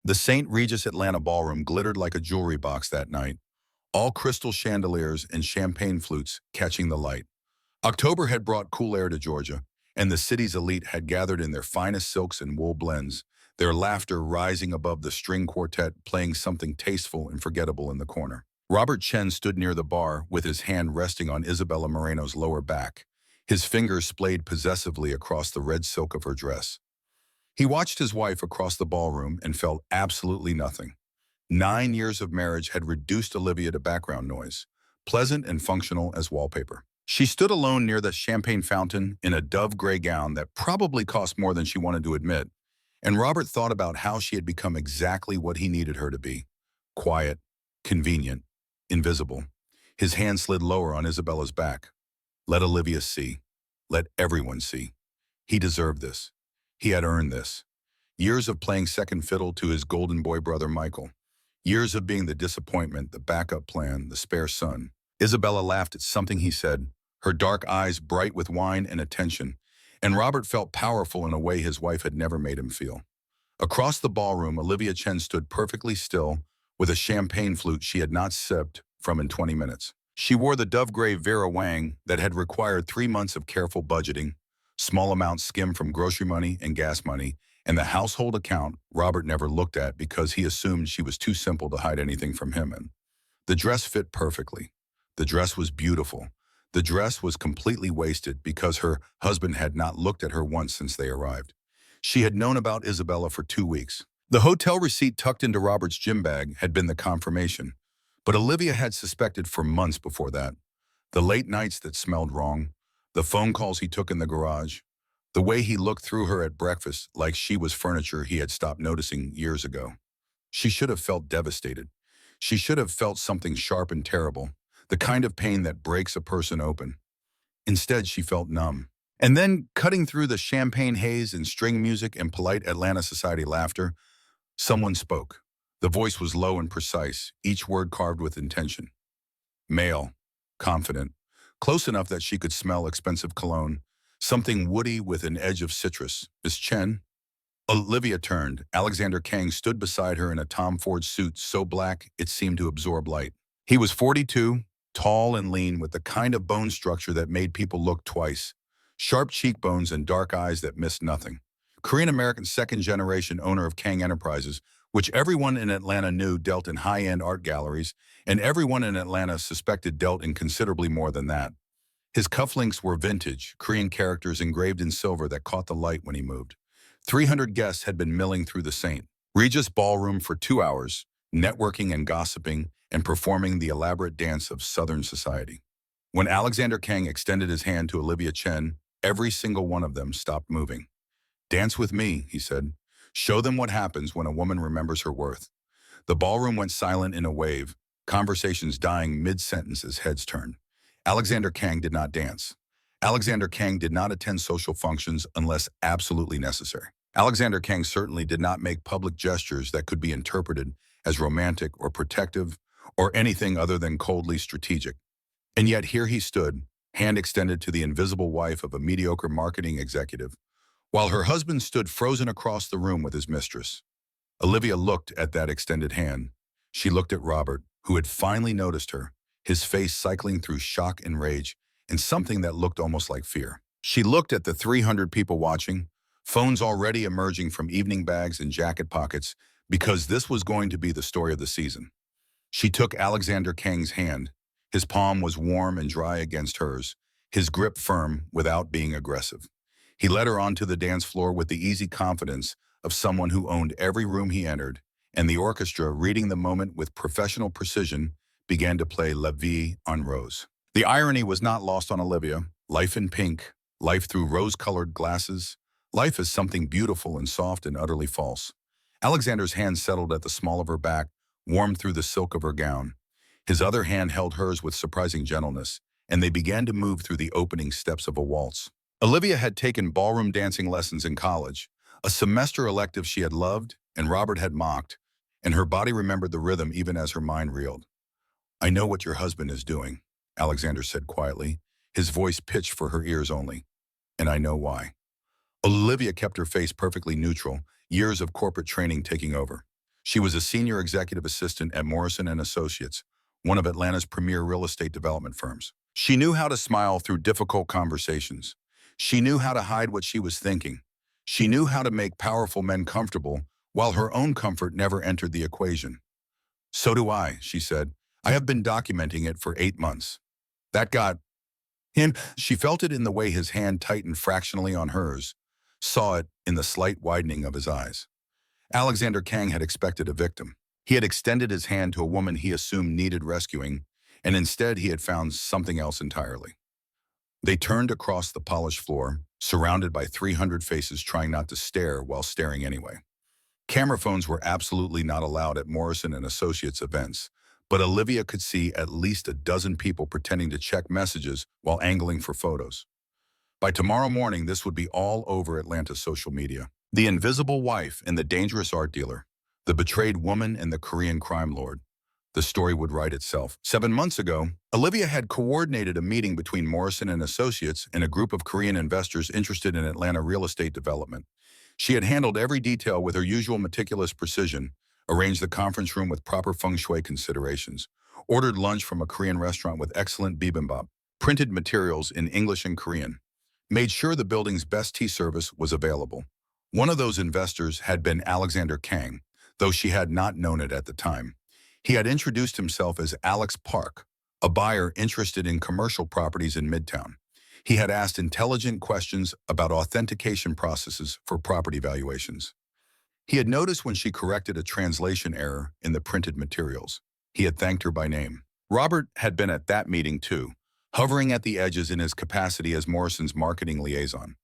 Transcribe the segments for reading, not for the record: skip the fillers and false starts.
The St. Regis Atlanta Ballroom glittered like a jewelry box that night, all crystal chandeliers and champagne flutes catching the light. October had brought cool air to Georgia, and the city's elite had gathered in their finest silks and wool blends, their laughter rising above the string quartet playing something tasteful and forgettable in the corner. Robert Chen stood near the bar with his hand resting on Isabella Moreno's lower back, his fingers splayed possessively across the red silk of her dress. He watched his wife across the ballroom and felt absolutely nothing. 9 years of marriage had reduced Olivia to background noise, pleasant and functional as wallpaper. She stood alone near the champagne fountain in a dove-gray gown that probably cost more than she wanted to admit, and Robert thought about how she had become exactly what he needed her to be: quiet, convenient, invisible. His hand slid lower on Isabella's back. Let Olivia see. Let everyone see. He deserved this. He had earned this. Years of playing second fiddle to his golden boy brother Michael. Years of being the disappointment, the backup plan, the spare son. Isabella laughed at something he said, her dark eyes bright with wine and attention, and Robert felt powerful in a way his wife had never made him feel. Across the ballroom, Olivia Chen stood perfectly still with a champagne flute she had not sipped from in 20 minutes. She wore the dove-gray Vera Wang that had required 3 months of careful budgeting, small amounts skimmed from grocery money and gas money, and the household account Robert never looked at because he assumed she was too simple to hide anything from him in. The dress fit perfectly. The dress was beautiful. The dress was completely wasted because her husband had not looked at her once since they arrived. She had known about Isabella for 2 weeks. The hotel receipt tucked into Robert's gym bag had been the confirmation, but Olivia had suspected for months before that. The late nights that smelled wrong, the phone calls he took in the garage, the way he looked through her at breakfast like she was furniture he had stopped noticing years ago. She should have felt devastated. She should have felt something sharp and terrible, the kind of pain that breaks a person open. Instead, she felt numb. And then, cutting through the champagne haze and string music and polite Atlanta society laughter, someone spoke. The voice was low and precise, each word carved with intention. Male, confident, close enough that she could smell expensive cologne, something woody with an edge of citrus. Miss Chen? Olivia turned. Alexander Kang stood beside her in a Tom Ford suit so black it seemed to absorb light. He was 42, tall and lean with the kind of bone structure that made people look twice, sharp cheekbones and dark eyes that missed nothing. Korean-American second-generation owner of Kang Enterprises, which everyone in Atlanta knew dealt in high-end art galleries, and everyone in Atlanta suspected dealt in considerably more than that. His cufflinks were vintage, Korean characters engraved in silver that caught the light when he moved. 300 guests had been milling through the St. Regis Ballroom for 2 hours, networking and gossiping and performing the elaborate dance of Southern society. When Alexander Kang extended his hand to Olivia Chen, every single one of them stopped moving. "Dance with me," he said. "Show them what happens when a woman remembers her worth." The ballroom went silent in a wave, conversations dying mid-sentence as heads turned. Alexander Kang did not dance. Alexander Kang did not attend social functions unless absolutely necessary. Alexander Kang certainly did not make public gestures that could be interpreted as romantic or protective or anything other than coldly strategic. And yet here he stood, hand extended to the invisible wife of a mediocre marketing executive, while her husband stood frozen across the room with his mistress. Olivia looked at that extended hand. She looked at Robert, who had finally noticed her, his face cycling through shock and rage, and something that looked almost like fear. She looked at the 300 people watching, phones already emerging from evening bags and jacket pockets, because this was going to be the story of the season. She took Alexander Kang's hand. His palm was warm and dry against hers, his grip firm without being aggressive. He led her onto the dance floor with the easy confidence of someone who owned every room he entered, and the orchestra, reading the moment with professional precision, began to play La Vie en Rose. The irony was not lost on Olivia. Life in pink, life through rose-colored glasses, life is something beautiful and soft and utterly false. Alexander's hand settled at the small of her back, warmed through the silk of her gown. His other hand held hers with surprising gentleness, and they began to move through the opening steps of a waltz. Olivia had taken ballroom dancing lessons in college, a semester elective she had loved and Robert had mocked, and her body remembered the rhythm even as her mind reeled. "I know what your husband is doing," Alexander said quietly, his voice pitched for her ears only. "And I know why." Olivia kept her face perfectly neutral, years of corporate training taking over. She was a senior executive assistant at Morrison and Associates, one of Atlanta's premier real estate development firms. She knew how to smile through difficult conversations. She knew how to hide what she was thinking. She knew how to make powerful men comfortable, while her own comfort never entered the equation. "So do I," she said. "I have been documenting it for 8 months." That got him. She felt it in the way his hand tightened fractionally on hers, saw it in the slight widening of his eyes. Alexander Kang had expected a victim. He had extended his hand to a woman he assumed needed rescuing, and instead he had found something else entirely. They turned across the polished floor, surrounded by 300 faces trying not to stare while staring anyway. Camera phones were absolutely not allowed at Morrison and Associates events, but Olivia could see at least a dozen people pretending to check messages while angling for photos. By tomorrow morning, this would be all over Atlanta's social media. The invisible wife and the dangerous art dealer, the betrayed woman and the Korean crime lord. The story would write itself. 7 months ago, Olivia had coordinated a meeting between Morrison and Associates and a group of Korean investors interested in Atlanta real estate development. She had handled every detail with her usual meticulous precision, arranged the conference room with proper feng shui considerations, ordered lunch from a Korean restaurant with excellent bibimbap, printed materials in English and Korean, made sure the building's best tea service was available. One of those investors had been Alexander Kang, though she had not known it at the time. He had introduced himself as Alex Park, a buyer interested in commercial properties in Midtown. He had asked intelligent questions about authentication processes for property valuations. He had noticed when she corrected a translation error in the printed materials. He had thanked her by name. Robert had been at that meeting too, hovering at the edges in his capacity as Morrison's marketing liaison.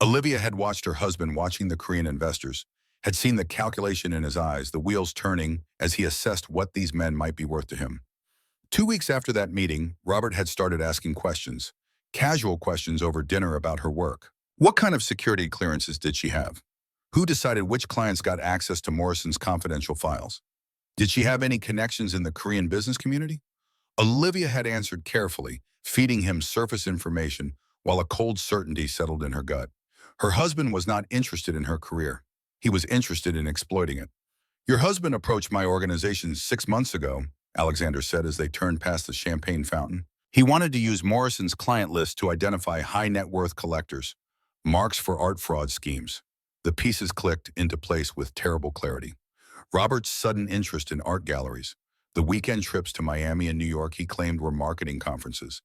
Olivia had watched her husband watching the Korean investors, had seen the calculation in his eyes, the wheels turning as he assessed what these men might be worth to him. 2 weeks after that meeting, Robert had started asking questions, casual questions over dinner about her work. What kind of security clearances did she have? Who decided which clients got access to Morrison's confidential files? Did she have any connections in the Korean business community? Olivia had answered carefully, feeding him surface information while a cold certainty settled in her gut. Her husband was not interested in her career. He was interested in exploiting it. "Your husband approached my organization 6 months ago," Alexander said as they turned past the champagne fountain. "He wanted to use Morrison's client list to identify high net worth collectors, marks for art fraud schemes." The pieces clicked into place with terrible clarity. Robert's sudden interest in art galleries, the weekend trips to Miami and New York he claimed were marketing conferences,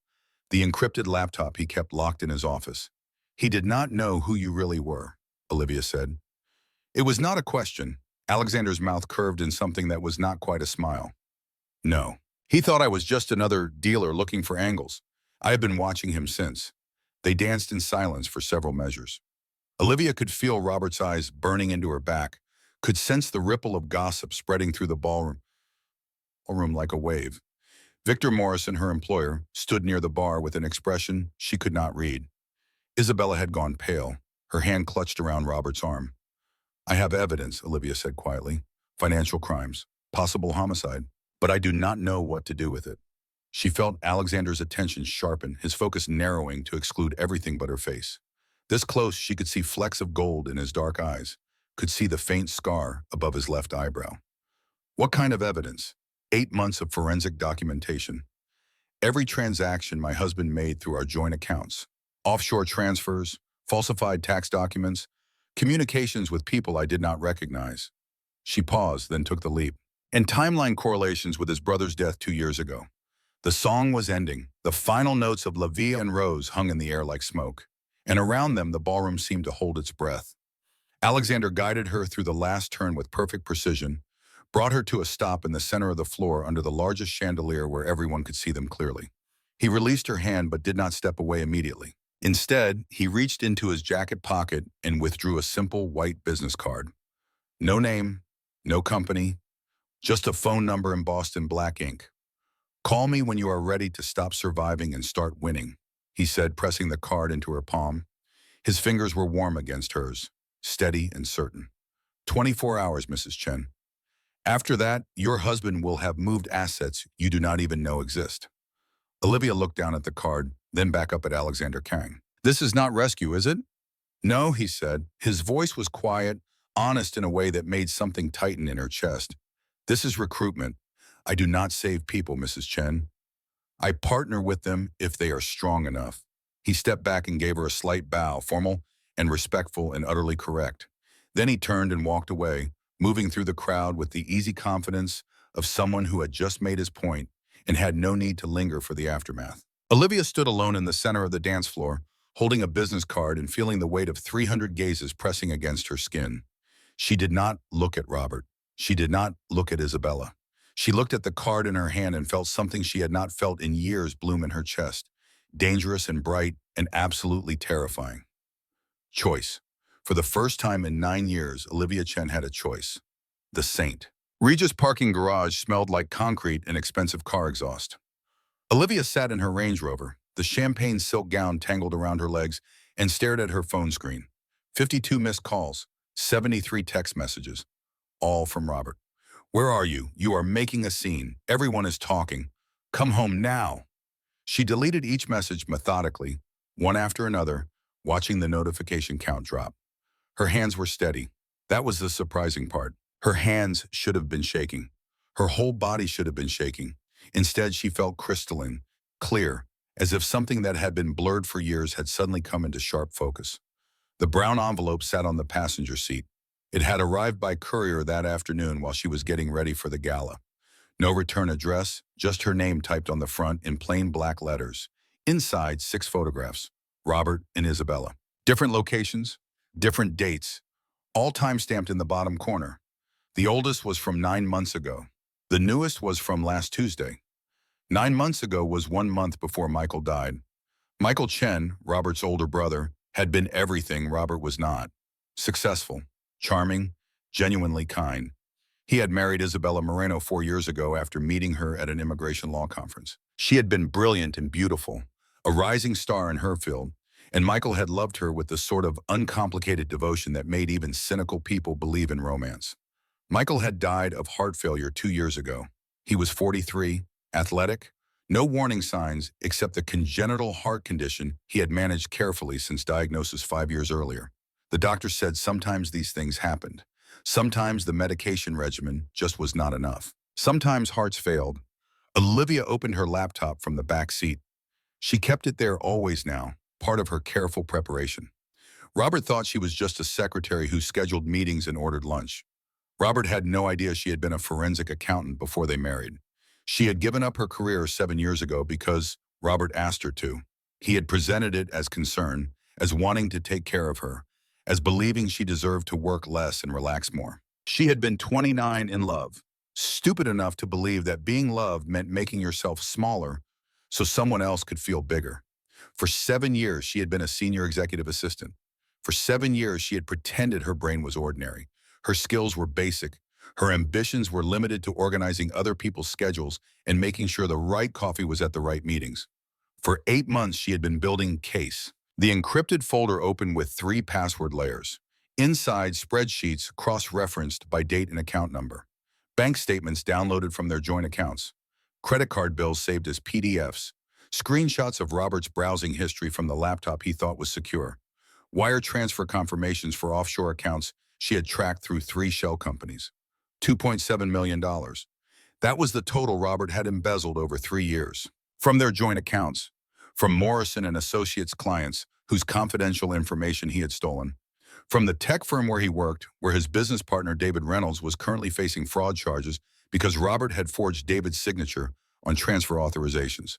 the encrypted laptop he kept locked in his office. "He did not know who you really were," Olivia said. It was not a question. Alexander's mouth curved in something that was not quite a smile. "No. He thought I was just another dealer looking for angles. I have been watching him since." They danced in silence for several measures. Olivia could feel Robert's eyes burning into her back, could sense the ripple of gossip spreading through the ballroom like a wave. Victor Morrison, her employer, stood near the bar with an expression she could not read. Isabella had gone pale, her hand clutched around Robert's arm. "I have evidence," Olivia said quietly. "Financial crimes, possible homicide, but I do not know what to do with it." She felt Alexander's attention sharpen, his focus narrowing to exclude everything but her face. This close, she could see flecks of gold in his dark eyes, could see the faint scar above his left eyebrow. "What kind of evidence?" 8 months of forensic documentation. Every transaction my husband made through our joint accounts. Offshore transfers, falsified tax documents, communications with people I did not recognize. She paused, then took the leap. And timeline correlations with his brother's death 2 years ago. The song was ending. The final notes of La Vie en Rose hung in the air like smoke. And around them, the ballroom seemed to hold its breath. Alexander guided her through the last turn with perfect precision, brought her to a stop in the center of the floor under the largest chandelier where everyone could see them clearly. He released her hand but did not step away immediately. Instead, he reached into his jacket pocket and withdrew a simple white business card. No name, no company, just a phone number embossed in black ink. "Call me when you are ready to stop surviving and start winning," he said, pressing the card into her palm. His fingers were warm against hers, steady and certain. 24 hours, Mrs. Chen. After that, your husband will have moved assets you do not even know exist. Olivia looked down at the card, then back up at Alexander Kang. "This is not rescue, is it?" "No," he said. His voice was quiet, honest in a way that made something tighten in her chest. "This is recruitment. I do not save people, Mrs. Chen. I partner with them if they are strong enough." He stepped back and gave her a slight bow, formal and respectful and utterly correct. Then he turned and walked away, moving through the crowd with the easy confidence of someone who had just made his point and had no need to linger for the aftermath. Olivia stood alone in the center of the dance floor, holding a business card and feeling the weight of 300 gazes pressing against her skin. She did not look at Robert. She did not look at Isabella. She looked at the card in her hand and felt something she had not felt in years bloom in her chest, dangerous and bright and absolutely terrifying. Choice. For the first time in 9 years, Olivia Chen had a choice. The Saint. Regis' parking garage smelled like concrete and expensive car exhaust. Olivia sat in her Range Rover, the champagne silk gown tangled around her legs, and stared at her phone screen. 52 missed calls, 73 text messages, all from Robert. "Where are you? You are making a scene. Everyone is talking. Come home now." She deleted each message methodically, one after another, watching the notification count drop. Her hands were steady. That was the surprising part. Her hands should have been shaking. Her whole body should have been shaking. Instead, she felt crystalline, clear, as if something that had been blurred for years had suddenly come into sharp focus. The brown envelope sat on the passenger seat. It had arrived by courier that afternoon while she was getting ready for the gala. No return address, just her name typed on the front in plain black letters. Inside, 6 photographs, Robert and Isabella. Different locations, different dates, all time-stamped in the bottom corner. The oldest was from 9 months ago. The newest was from last Tuesday. 9 months ago was 1 month before Michael died. Michael Chen, Robert's older brother, had been everything Robert was not. Successful, charming, genuinely kind. He had married Isabella Moreno 4 years ago after meeting her at an immigration law conference. She had been brilliant and beautiful, a rising star in her field, and Michael had loved her with the sort of uncomplicated devotion that made even cynical people believe in romance. Michael had died of heart failure 2 years ago. He was 43, athletic, no warning signs except the congenital heart condition he had managed carefully since diagnosis 5 years earlier. The doctor said sometimes these things happened. Sometimes the medication regimen just was not enough. Sometimes hearts failed. Olivia opened her laptop from the back seat. She kept it there always now, part of her careful preparation. Robert thought she was just a secretary who scheduled meetings and ordered lunch. Robert had no idea she had been a forensic accountant before they married. She had given up her career 7 years ago because Robert asked her to. He had presented it as concern, as wanting to take care of her, as believing she deserved to work less and relax more. She had been 29 in love, stupid enough to believe that being loved meant making yourself smaller so someone else could feel bigger. For 7 years, she had been a senior executive assistant. For 7 years, she had pretended her brain was ordinary. Her skills were basic. Her ambitions were limited to organizing other people's schedules and making sure the right coffee was at the right meetings. For 8 months, she had been building Case. The encrypted folder opened with 3 password layers. Inside, spreadsheets cross-referenced by date and account number. Bank statements downloaded from their joint accounts. Credit card bills saved as PDFs. Screenshots of Robert's browsing history from the laptop he thought was secure. Wire transfer confirmations for offshore accounts she had tracked through 3 shell companies. $2.7 million. That was the total Robert had embezzled over 3 years. From their joint accounts. From Morrison and Associates clients whose confidential information he had stolen. From the tech firm where he worked, where his business partner David Reynolds was currently facing fraud charges because Robert had forged David's signature on transfer authorizations.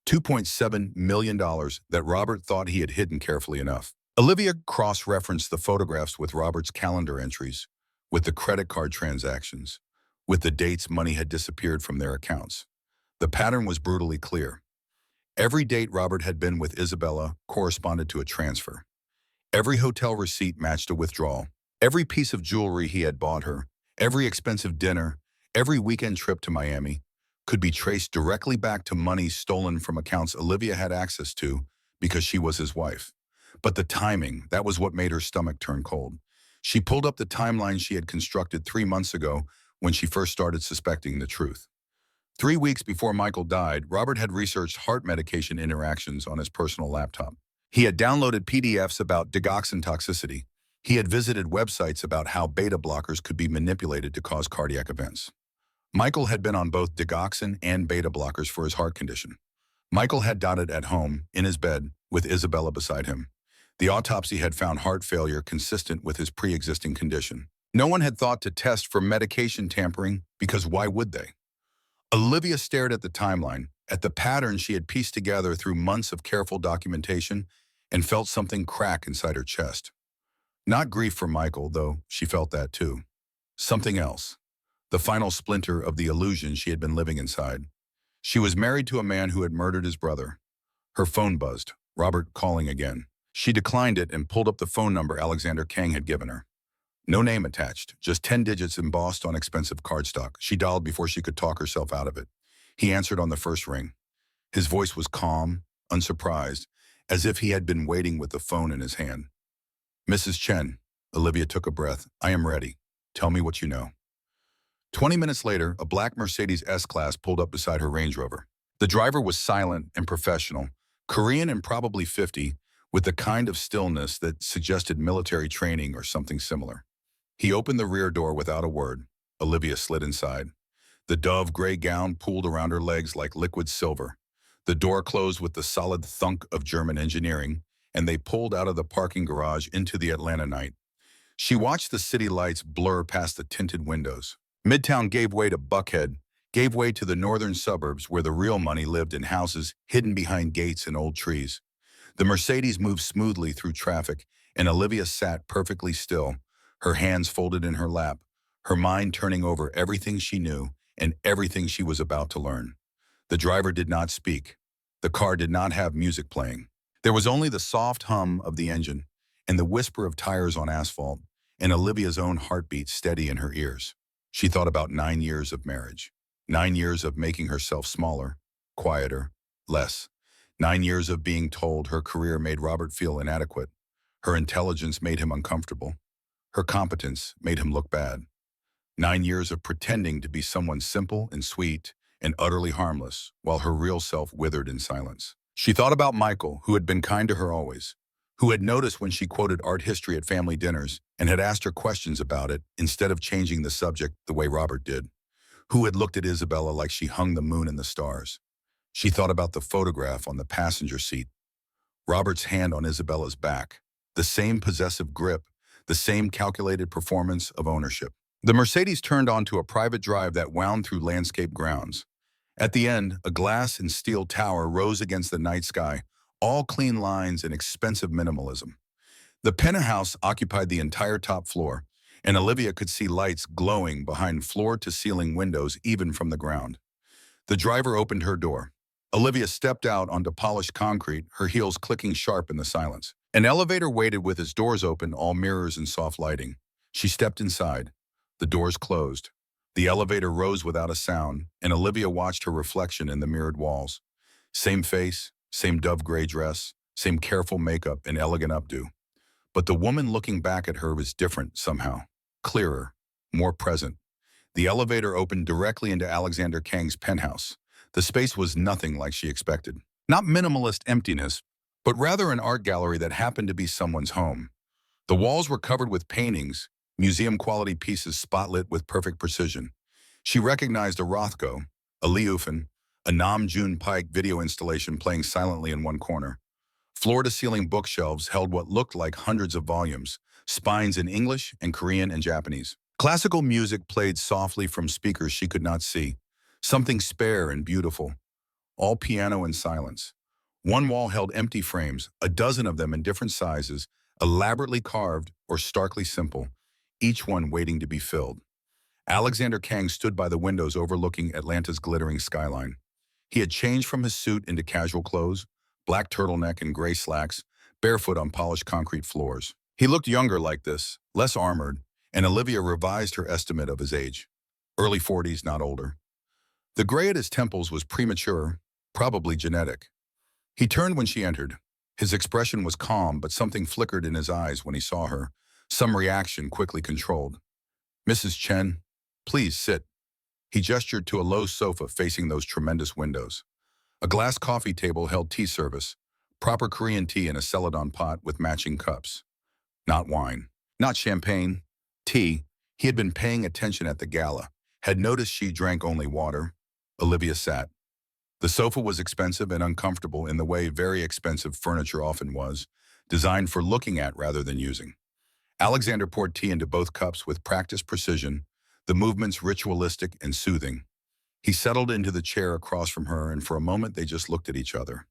$2.7 million that Robert thought he had hidden carefully enough. Olivia cross-referenced the photographs with Robert's calendar entries, with the credit card transactions, with the dates money had disappeared from their accounts. The pattern was brutally clear. Every date Robert had been with Isabella corresponded to a transfer. Every hotel receipt matched a withdrawal. Every piece of jewelry he had bought her, every expensive dinner, every weekend trip to Miami, could be traced directly back to money stolen from accounts Olivia had access to because she was his wife. But the timing, that was what made her stomach turn cold. She pulled up the timeline she had constructed 3 months ago when she first started suspecting the truth. 3 weeks before Michael died, Robert had researched heart medication interactions on his personal laptop. He had downloaded PDFs about digoxin toxicity. He had visited websites about how beta blockers could be manipulated to cause cardiac events. Michael had been on both digoxin and beta blockers for his heart condition. Michael had died at home, in his bed, with Isabella beside him. The autopsy had found heart failure consistent with his pre-existing condition. No one had thought to test for medication tampering because why would they? Olivia stared at the timeline, at the pattern she had pieced together through months of careful documentation, and felt something crack inside her chest. Not grief for Michael, though she felt that too. Something else. The final splinter of the illusion she had been living inside. She was married to a man who had murdered his brother. Her phone buzzed, Robert calling again. She declined it and pulled up the phone number Alexander Kang had given her. No name attached, just 10 digits embossed on expensive cardstock. She dialed before she could talk herself out of it. He answered on the first ring. His voice was calm, unsurprised, as if he had been waiting with the phone in his hand. Mrs. Chen, Olivia took a breath. I am ready. Tell me what you know. 20 minutes later, a black Mercedes S-Class pulled up beside her Range Rover. The driver was silent and professional, Korean and probably 50, with the kind of stillness that suggested military training or something similar. He opened the rear door without a word. Olivia slid inside. The dove gray gown pooled around her legs like liquid silver. The door closed with the solid thunk of German engineering, and they pulled out of the parking garage into the Atlanta night. She watched the city lights blur past the tinted windows. Midtown gave way to Buckhead, gave way to the northern suburbs where the real money lived in houses hidden behind gates and old trees. The Mercedes moved smoothly through traffic, and Olivia sat perfectly still, her hands folded in her lap, her mind turning over everything she knew and everything she was about to learn. The driver did not speak. The car did not have music playing. There was only the soft hum of the engine and the whisper of tires on asphalt, and Olivia's own heartbeat steady in her ears. She thought about 9 years of marriage, 9 years of making herself smaller, quieter, less. 9 years of being told her career made Robert feel inadequate. Her intelligence made him uncomfortable. Her competence made him look bad. 9 years of pretending to be someone simple and sweet and utterly harmless, while her real self withered in silence. She thought about Michael, who had been kind to her always, who had noticed when she quoted art history at family dinners and had asked her questions about it instead of changing the subject the way Robert did, who had looked at Isabella like she hung the moon and the stars. She thought about the photograph on the passenger seat, Robert's hand on Isabella's back, the same possessive grip, the same calculated performance of ownership. The Mercedes turned onto a private drive that wound through landscape grounds. At the end, a glass and steel tower rose against the night sky, all clean lines and expensive minimalism. The penthouse occupied the entire top floor, and Olivia could see lights glowing behind floor-to-ceiling windows even from the ground. The driver opened her door. Olivia stepped out onto polished concrete, her heels clicking sharp in the silence. An elevator waited with its doors open, all mirrors and soft lighting. She stepped inside. The doors closed. The elevator rose without a sound, and Olivia watched her reflection in the mirrored walls. Same face, same dove gray dress, same careful makeup and elegant updo. But the woman looking back at her was different somehow. Clearer, more present. The elevator opened directly into Alexander Kang's penthouse. The space was nothing like she expected. Not minimalist emptiness, but rather an art gallery that happened to be someone's home. The walls were covered with paintings, museum-quality pieces spotlit with perfect precision. She recognized a Rothko, a Leeufen, a Nam June Paik video installation playing silently in one corner. Floor-to-ceiling bookshelves held what looked like hundreds of volumes, spines in English and Korean and Japanese. Classical music played softly from speakers she could not see, something spare and beautiful, all piano and silence. One wall held empty frames, a dozen of them in different sizes, elaborately carved or starkly simple, each one waiting to be filled. Alexander Kang stood by the windows overlooking Atlanta's glittering skyline. He had changed from his suit into casual clothes, black turtleneck and gray slacks, barefoot on polished concrete floors. He looked younger like this, less armored, and Olivia revised her estimate of his age. Early 40s, not older. The gray at his temples was premature, probably genetic. He turned when she entered. His expression was calm, but something flickered in his eyes when he saw her, some reaction quickly controlled. Mrs. Chen, please sit. He gestured to a low sofa facing those tremendous windows. A glass coffee table held tea service, proper Korean tea in a celadon pot with matching cups. Not wine. Not champagne, tea. He had been paying attention at the gala, had noticed she drank only water. Olivia sat. The sofa was expensive and uncomfortable in the way very expensive furniture often was, designed for looking at rather than using. Alexander poured tea into both cups with practiced precision, the movements ritualistic and soothing. He settled into the chair across from her, and for a moment they just looked at each other.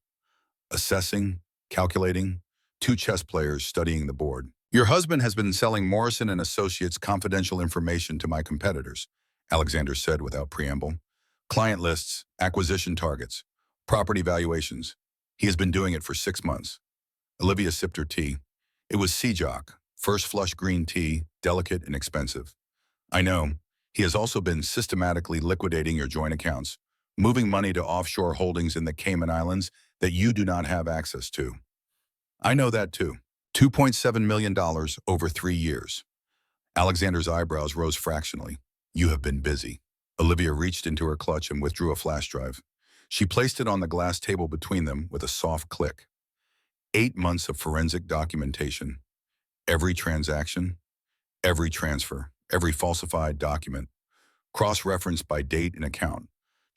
Assessing, calculating, two chess players studying the board. Your husband has been selling Morrison and Associates confidential information to my competitors, Alexander said without preamble. Client lists, acquisition targets, property valuations. He has been doing it for 6 months. Olivia sipped her tea. It was Seajock, first flush green tea, delicate and expensive. I know. He has also been systematically liquidating your joint accounts, moving money to offshore holdings in the Cayman Islands that you do not have access to. I know that too. $2.7 million over 3 years. Alexander's eyebrows rose fractionally. You have been busy. Olivia reached into her clutch and withdrew a flash drive. She placed it on the glass table between them with a soft click. 8 months of forensic documentation. Every transaction, every transfer, every falsified document, cross-referenced by date and account,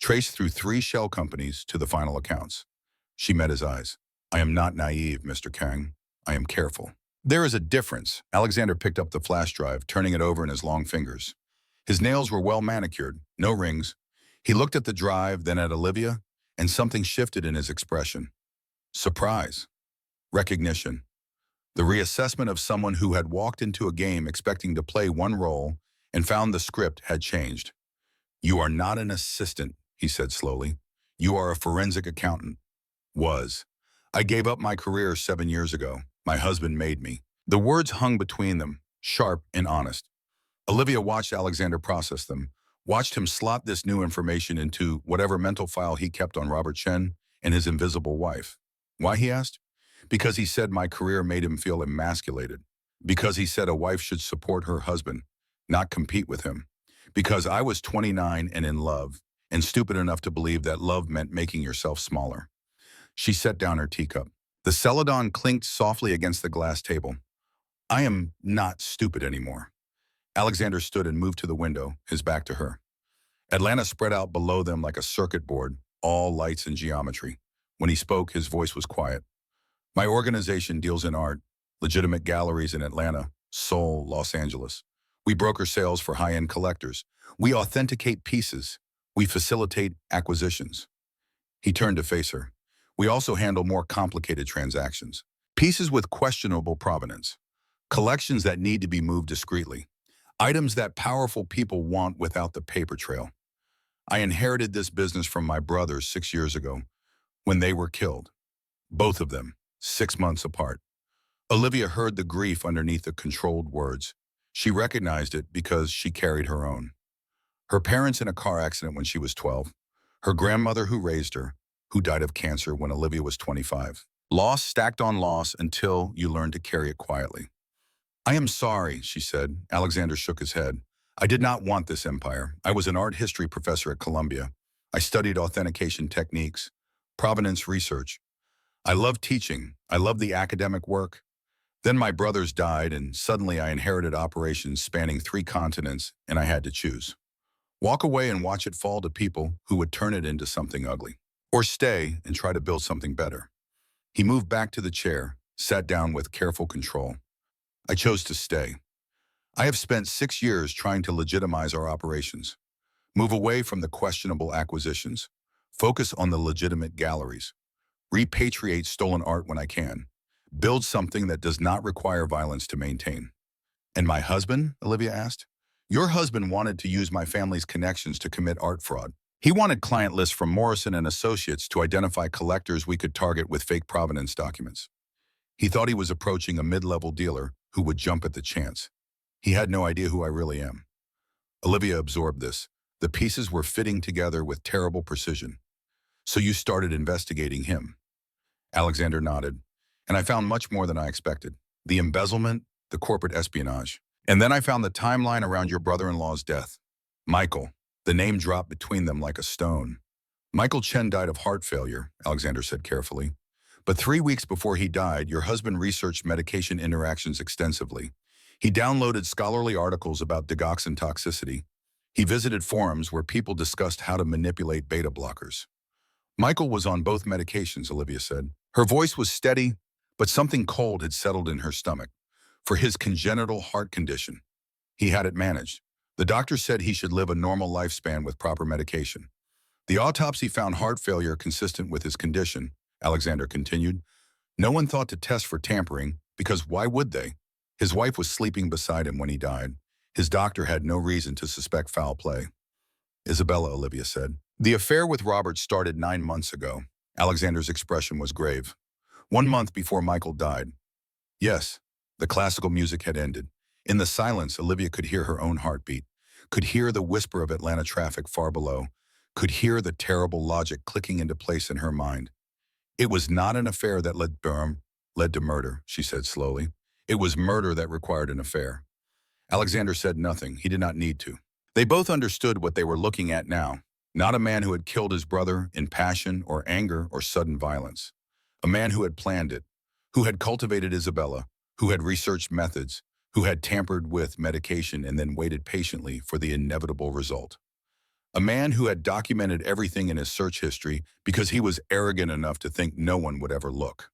traced through 3 shell companies to the final accounts. She met his eyes. I am not naive, Mr. Kang. I am careful. There is a difference. Alexander picked up the flash drive, turning it over in his long fingers. His nails were well manicured, no rings. He looked at the drive, then at Olivia, and something shifted in his expression. Surprise. Recognition. The reassessment of someone who had walked into a game expecting to play one role and found the script had changed. You are not an assistant, he said slowly. You are a forensic accountant. Was. I gave up my career 7 years ago. My husband made me. The words hung between them, sharp and honest. Olivia watched Alexander process them, watched him slot this new information into whatever mental file he kept on Robert Chen and his invisible wife. Why, he asked? Because he said my career made him feel emasculated. Because he said a wife should support her husband, not compete with him. Because I was 29 and in love, and stupid enough to believe that love meant making yourself smaller. She set down her teacup. The celadon clinked softly against the glass table. I am not stupid anymore. Alexander stood and moved to the window, his back to her. Atlanta spread out below them like a circuit board, all lights and geometry. When he spoke, his voice was quiet. My organization deals in art, legitimate galleries in Atlanta, Seoul, Los Angeles. We broker sales for high-end collectors. We authenticate pieces. We facilitate acquisitions. He turned to face her. We also handle more complicated transactions. Pieces with questionable provenance. Collections that need to be moved discreetly. Items that powerful people want without the paper trail. I inherited this business from my brothers 6 years ago, when they were killed. Both of them, 6 months apart. Olivia heard the grief underneath the controlled words. She recognized it because she carried her own. Her parents in a car accident when she was 12. Her grandmother who raised her, who died of cancer when Olivia was 25. Loss stacked on loss until you learn to carry it quietly. I am sorry, she said. Alexander shook his head. I did not want this empire. I was an art history professor at Columbia. I studied authentication techniques, provenance research. I loved teaching. I loved the academic work. Then my brothers died, and suddenly I inherited operations spanning 3 continents, and I had to choose. Walk away and watch it fall to people who would turn it into something ugly. Or stay and try to build something better. He moved back to the chair, sat down with careful control. I chose to stay. I have spent 6 years trying to legitimize our operations. Move away from the questionable acquisitions. Focus on the legitimate galleries. Repatriate stolen art when I can. Build something that does not require violence to maintain. And my husband? Olivia asked. Your husband wanted to use my family's connections to commit art fraud. He wanted client lists from Morrison and Associates to identify collectors we could target with fake provenance documents. He thought he was approaching a mid-level dealer who would jump at the chance. He had no idea who I really am. Olivia absorbed this. The pieces were fitting together with terrible precision. So you started investigating him. Alexander nodded, and I found much more than I expected. The embezzlement, the corporate espionage. And then I found the timeline around your brother-in-law's death. Michael. The name dropped between them like a stone. Michael Chen died of heart failure, Alexander said carefully. But 3 weeks before he died, your husband researched medication interactions extensively. He downloaded scholarly articles about digoxin toxicity. He visited forums where people discussed how to manipulate beta blockers. Michael was on both medications, Olivia said. Her voice was steady, but something cold had settled in her stomach. For his congenital heart condition, he had it managed. The doctor said he should live a normal lifespan with proper medication. The autopsy found heart failure consistent with his condition, Alexander continued. No one thought to test for tampering, because why would they? His wife was sleeping beside him when he died. His doctor had no reason to suspect foul play. Isabella, Olivia said. The affair with Robert started 9 months ago. Alexander's expression was grave. 1 month before Michael died. Yes, the classical music had ended. In the silence, Olivia could hear her own heartbeat, could hear the whisper of Atlanta traffic far below, could hear the terrible logic clicking into place in her mind. It was not an affair that led to murder, she said slowly. It was murder that required an affair. Alexander said nothing. He did not need to. They both understood what they were looking at now. Not a man who had killed his brother in passion or anger or sudden violence. A man who had planned it, who had cultivated Isabella, who had researched methods, who had tampered with medication and then waited patiently for the inevitable result. A man who had documented everything in his search history because he was arrogant enough to think no one would ever look.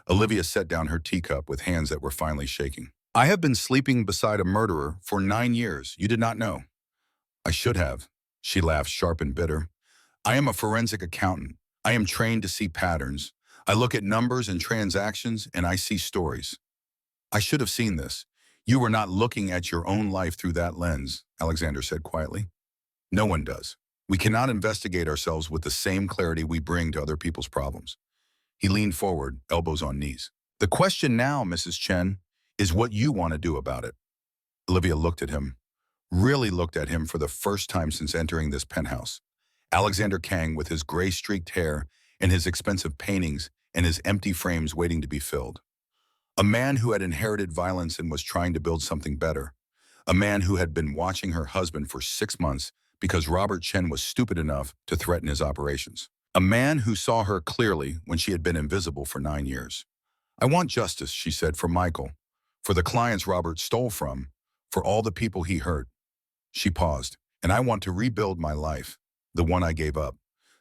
Olivia set down her teacup with hands that were finally shaking. I have been sleeping beside a murderer for 9 years. You did not know. I should have. She laughed, sharp and bitter. I am a forensic accountant. I am trained to see patterns. I look at numbers and transactions and I see stories. I should have seen this. You were not looking at your own life through that lens, Alexander said quietly. No one does. We cannot investigate ourselves with the same clarity we bring to other people's problems. He leaned forward, elbows on knees. The question now, Mrs. Chen, is what you want to do about it. Olivia looked at him, really looked at him for the first time since entering this penthouse. Alexander Kang with his gray-streaked hair and his expensive paintings and his empty frames waiting to be filled. A man who had inherited violence and was trying to build something better. A man who had been watching her husband for 6 months because Robert Chen was stupid enough to threaten his operations. A man who saw her clearly when she had been invisible for 9 years. I want justice, she said, for Michael, for the clients Robert stole from, for all the people he hurt. She paused. And I want to rebuild my life, the one I gave up,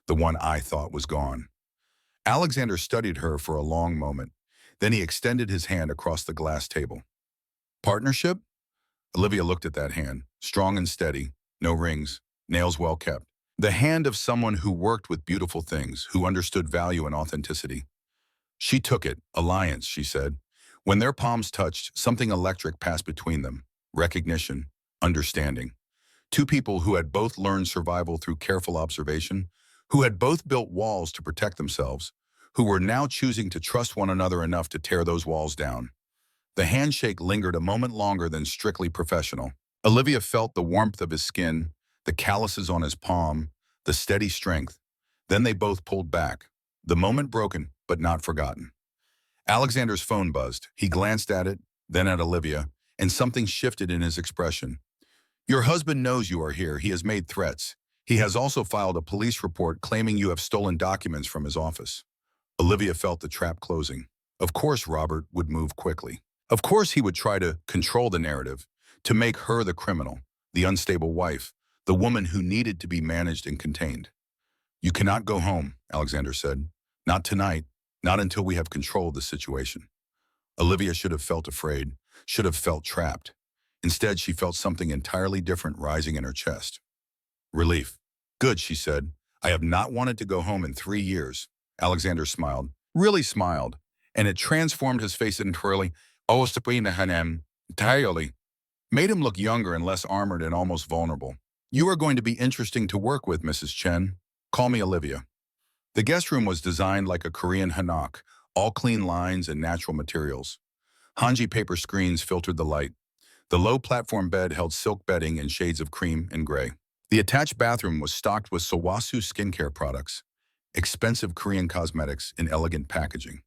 the one I thought was gone. Alexander studied her for a long moment. Then he extended his hand across the glass table. Partnership? Olivia looked at that hand, strong and steady, no rings, nails well kept. The hand of someone who worked with beautiful things, who understood value and authenticity. She took it. Alliance, she said. When their palms touched, something electric passed between them. Recognition, understanding. Two people who had both learned survival through careful observation, who had both built walls to protect themselves, who were now choosing to trust one another enough to tear those walls down. The handshake lingered a moment longer than strictly professional. Olivia felt the warmth of his skin, the calluses on his palm, the steady strength. Then they both pulled back, the moment broken, but not forgotten. Alexander's phone buzzed. He glanced at it, then at Olivia, and something shifted in his expression. Your husband knows you are here. He has made threats. He has also filed a police report claiming you have stolen documents from his office. Olivia felt the trap closing. Of course Robert would move quickly. Of course he would try to control the narrative, to make her the criminal, the unstable wife, the woman who needed to be managed and contained. You cannot go home, Alexander said. Not tonight, not until we have control of the situation. Olivia should have felt afraid, should have felt trapped. Instead, she felt something entirely different rising in her chest. Relief. Good, she said. I have not wanted to go home in 3 years. Alexander smiled, really smiled, and it transformed his face entirely, entirely, made him look younger and less armored and almost vulnerable. You are going to be interesting to work with, Mrs. Chen. Call me Olivia. The guest room was designed like a Korean hanok, all clean lines and natural materials. Hanji paper screens filtered the light. The low platform bed held silk bedding in shades of cream and gray. The attached bathroom was stocked with Sawasu skincare products, expensive Korean cosmetics in elegant packaging.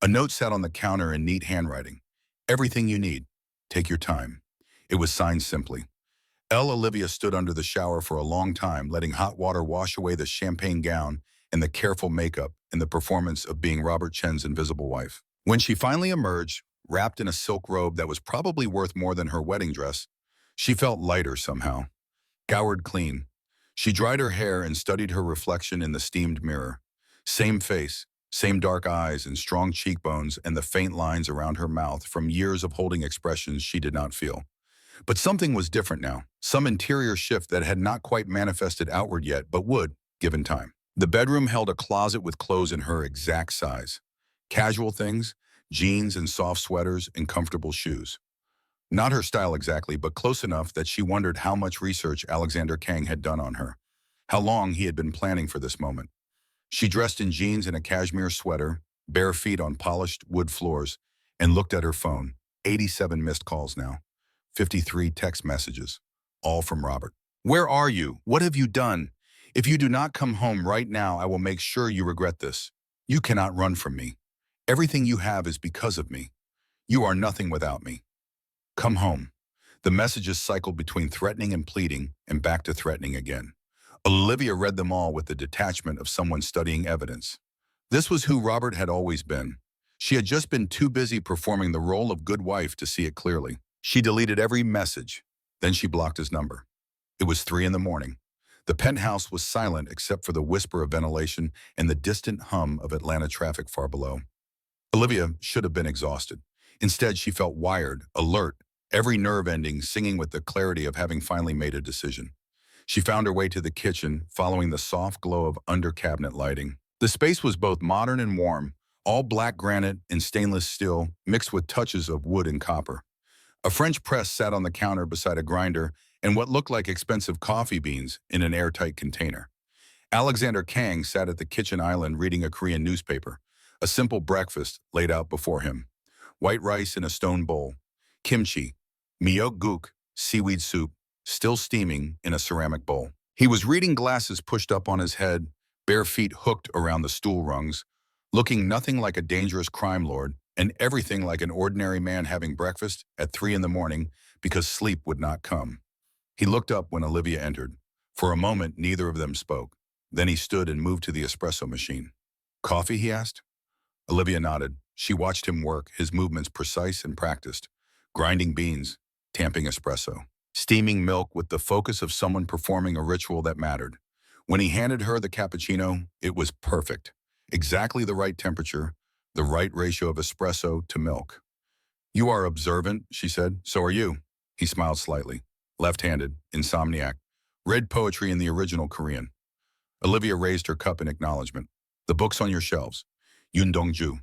A note sat on the counter in neat handwriting. Everything you need. Take your time. It was signed simply. Olivia stood under the shower for a long time, letting hot water wash away the champagne gown and the careful makeup and the performance of being Robert Chen's invisible wife. When she finally emerged, wrapped in a silk robe that was probably worth more than her wedding dress. She felt lighter somehow, scoured clean. She dried her hair and studied her reflection in the steamed mirror. Same face, same dark eyes and strong cheekbones and the faint lines around her mouth from years of holding expressions she did not feel. But something was different now, some interior shift that had not quite manifested outward yet, but would, given time. The bedroom held a closet with clothes in her exact size. Casual things, jeans and soft sweaters and comfortable shoes. Not her style exactly, but close enough that she wondered how much research Alexander Kang had done on her, how long he had been planning for this moment. She dressed in jeans and a cashmere sweater, bare feet on polished wood floors, and looked at her phone. 87 missed calls now. 53 text messages, all from Robert. "Where are you? What have you done? If you do not come home right now, I will make sure you regret this. You cannot run from me. Everything you have is because of me. You are nothing without me. Come home." The messages cycled between threatening and pleading, and back to threatening again. Olivia read them all with the detachment of someone studying evidence. This was who Robert had always been. She had just been too busy performing the role of good wife to see it clearly. She deleted every message. Then she blocked his number. It was 3 in the morning. The penthouse was silent except for the whisper of ventilation and the distant hum of Atlanta traffic far below. Olivia should have been exhausted. Instead, she felt wired, alert, every nerve ending singing with the clarity of having finally made a decision. She found her way to the kitchen, following the soft glow of under-cabinet lighting. The space was both modern and warm, all black granite and stainless steel, mixed with touches of wood and copper. A French press sat on the counter beside a grinder and what looked like expensive coffee beans in an airtight container. Alexander Kang sat at the kitchen island reading a Korean newspaper, a simple breakfast laid out before him. White rice in a stone bowl, kimchi, myeokguk, seaweed soup, still steaming in a ceramic bowl. He was reading, glasses pushed up on his head, bare feet hooked around the stool rungs, looking nothing like a dangerous crime lord, and everything like an ordinary man having breakfast at 3 in the morning because sleep would not come. He looked up when Olivia entered. For a moment, neither of them spoke. Then he stood and moved to the espresso machine. "Coffee?" he asked. Olivia nodded. She watched him work, his movements precise and practiced. Grinding beans, tamping espresso, steaming milk with the focus of someone performing a ritual that mattered. When he handed her the cappuccino, it was perfect. Exactly the right temperature, the right ratio of espresso to milk. "You are observant," she said. "So are you." He smiled slightly. Left-handed, insomniac. Read poetry in the original Korean. Olivia raised her cup in acknowledgement. "The books on your shelves. Yoon Dong-ju.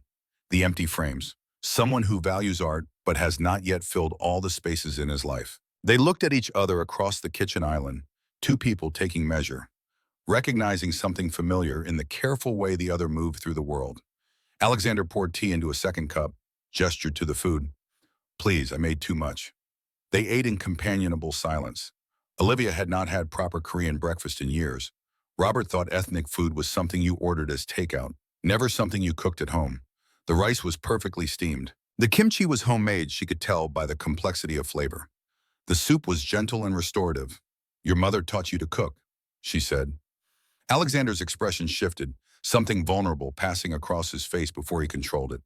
The empty frames. Someone who values art but has not yet filled all the spaces in his life." They looked at each other across the kitchen island, two people taking measure, recognizing something familiar in the careful way the other moved through the world. Alexander poured tea into a second cup, gestured to the food. "Please, I made too much." They ate in companionable silence. Olivia had not had proper Korean breakfast in years. Robert thought ethnic food was something you ordered as takeout, never something you cooked at home. The rice was perfectly steamed. The kimchi was homemade, she could tell by the complexity of flavor. The soup was gentle and restorative. "Your mother taught you to cook," she said. Alexander's expression shifted, something vulnerable passing across his face before he controlled it.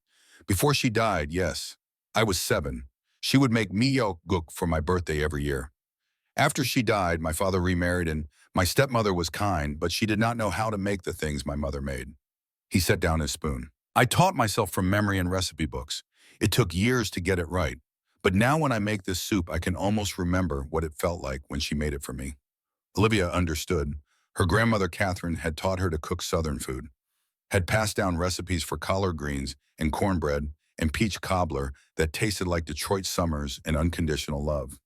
"Before she died, yes. I was 7. She would make myeokguk for my birthday every year. After she died, my father remarried and my stepmother was kind, but she did not know how to make the things my mother made." He set down his spoon. "I taught myself from memory and recipe books. It took years to get it right. But now when I make this soup, I can almost remember what it felt like when she made it for me." Olivia understood. Her grandmother Catherine had taught her to cook Southern food, had passed down recipes for collard greens and cornbread and peach cobbler that tasted like Detroit summers and unconditional love.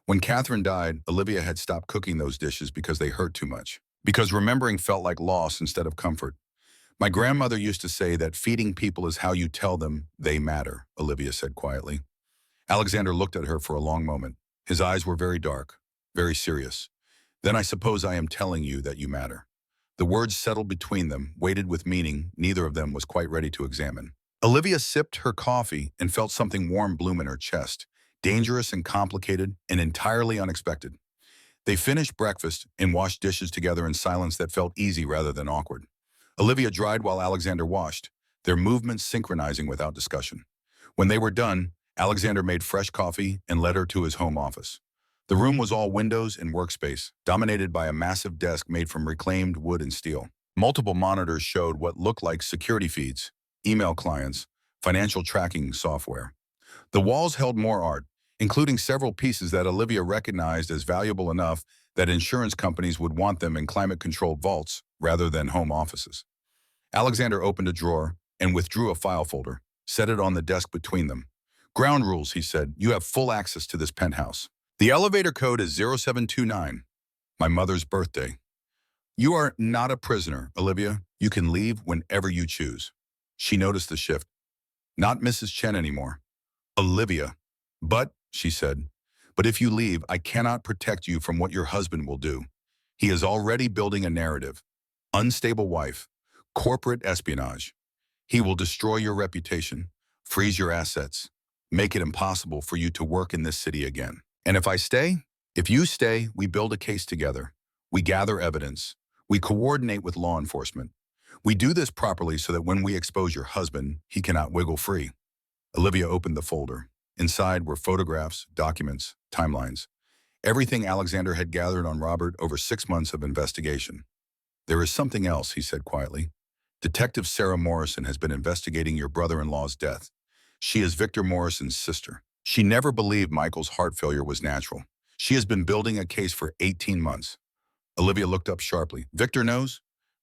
When Catherine died, Olivia had stopped cooking those dishes because they hurt too much, because remembering felt like loss instead of comfort. "My grandmother used to say that feeding people is how you tell them they matter," Olivia said quietly. Alexander looked at her for a long moment. His eyes were very dark, very serious. "Then I suppose I am telling you that you matter." The words settled between them, weighted with meaning neither of them was quite ready to examine. Olivia sipped her coffee and felt something warm bloom in her chest, dangerous and complicated and entirely unexpected. They finished breakfast and washed dishes together in silence that felt easy rather than awkward. Olivia dried while Alexander washed, their movements synchronizing without discussion. When they were done, Alexander made fresh coffee and led her to his home office. The room was all windows and workspace, dominated by a massive desk made from reclaimed wood and steel. Multiple monitors showed what looked like security feeds, email clients, financial tracking software. The walls held more art, including several pieces that Olivia recognized as valuable enough that insurance companies would want them in climate-controlled vaults rather than home offices. Alexander opened a drawer and withdrew a file folder, set it on the desk between them. "Ground rules," he said. "You have full access to this penthouse. The elevator code is 0729, my mother's birthday. You are not a prisoner, Olivia. You can leave whenever you choose." She noticed the shift. "Not Mrs. Chen anymore. Olivia." "But," she said, "but if you leave, I cannot protect you from what your husband will do. He is already building a narrative. Unstable wife, corporate espionage. He will destroy your reputation, freeze your assets, make it impossible for you to work in this city again. And if you stay, we build a case together. We gather evidence. We coordinate with law enforcement. We do this properly so that when we expose your husband, he cannot wiggle free." Olivia opened the folder. Inside were photographs, documents, timelines. Everything Alexander had gathered on Robert over 6 months of investigation. "There is something else," he said quietly. "Detective Sarah Morrison has been investigating your brother-in-law's death. She is Victor Morrison's sister. She never believed Michael's heart failure was natural. She has been building a case for 18 months. Olivia looked up sharply. "Victor knows?"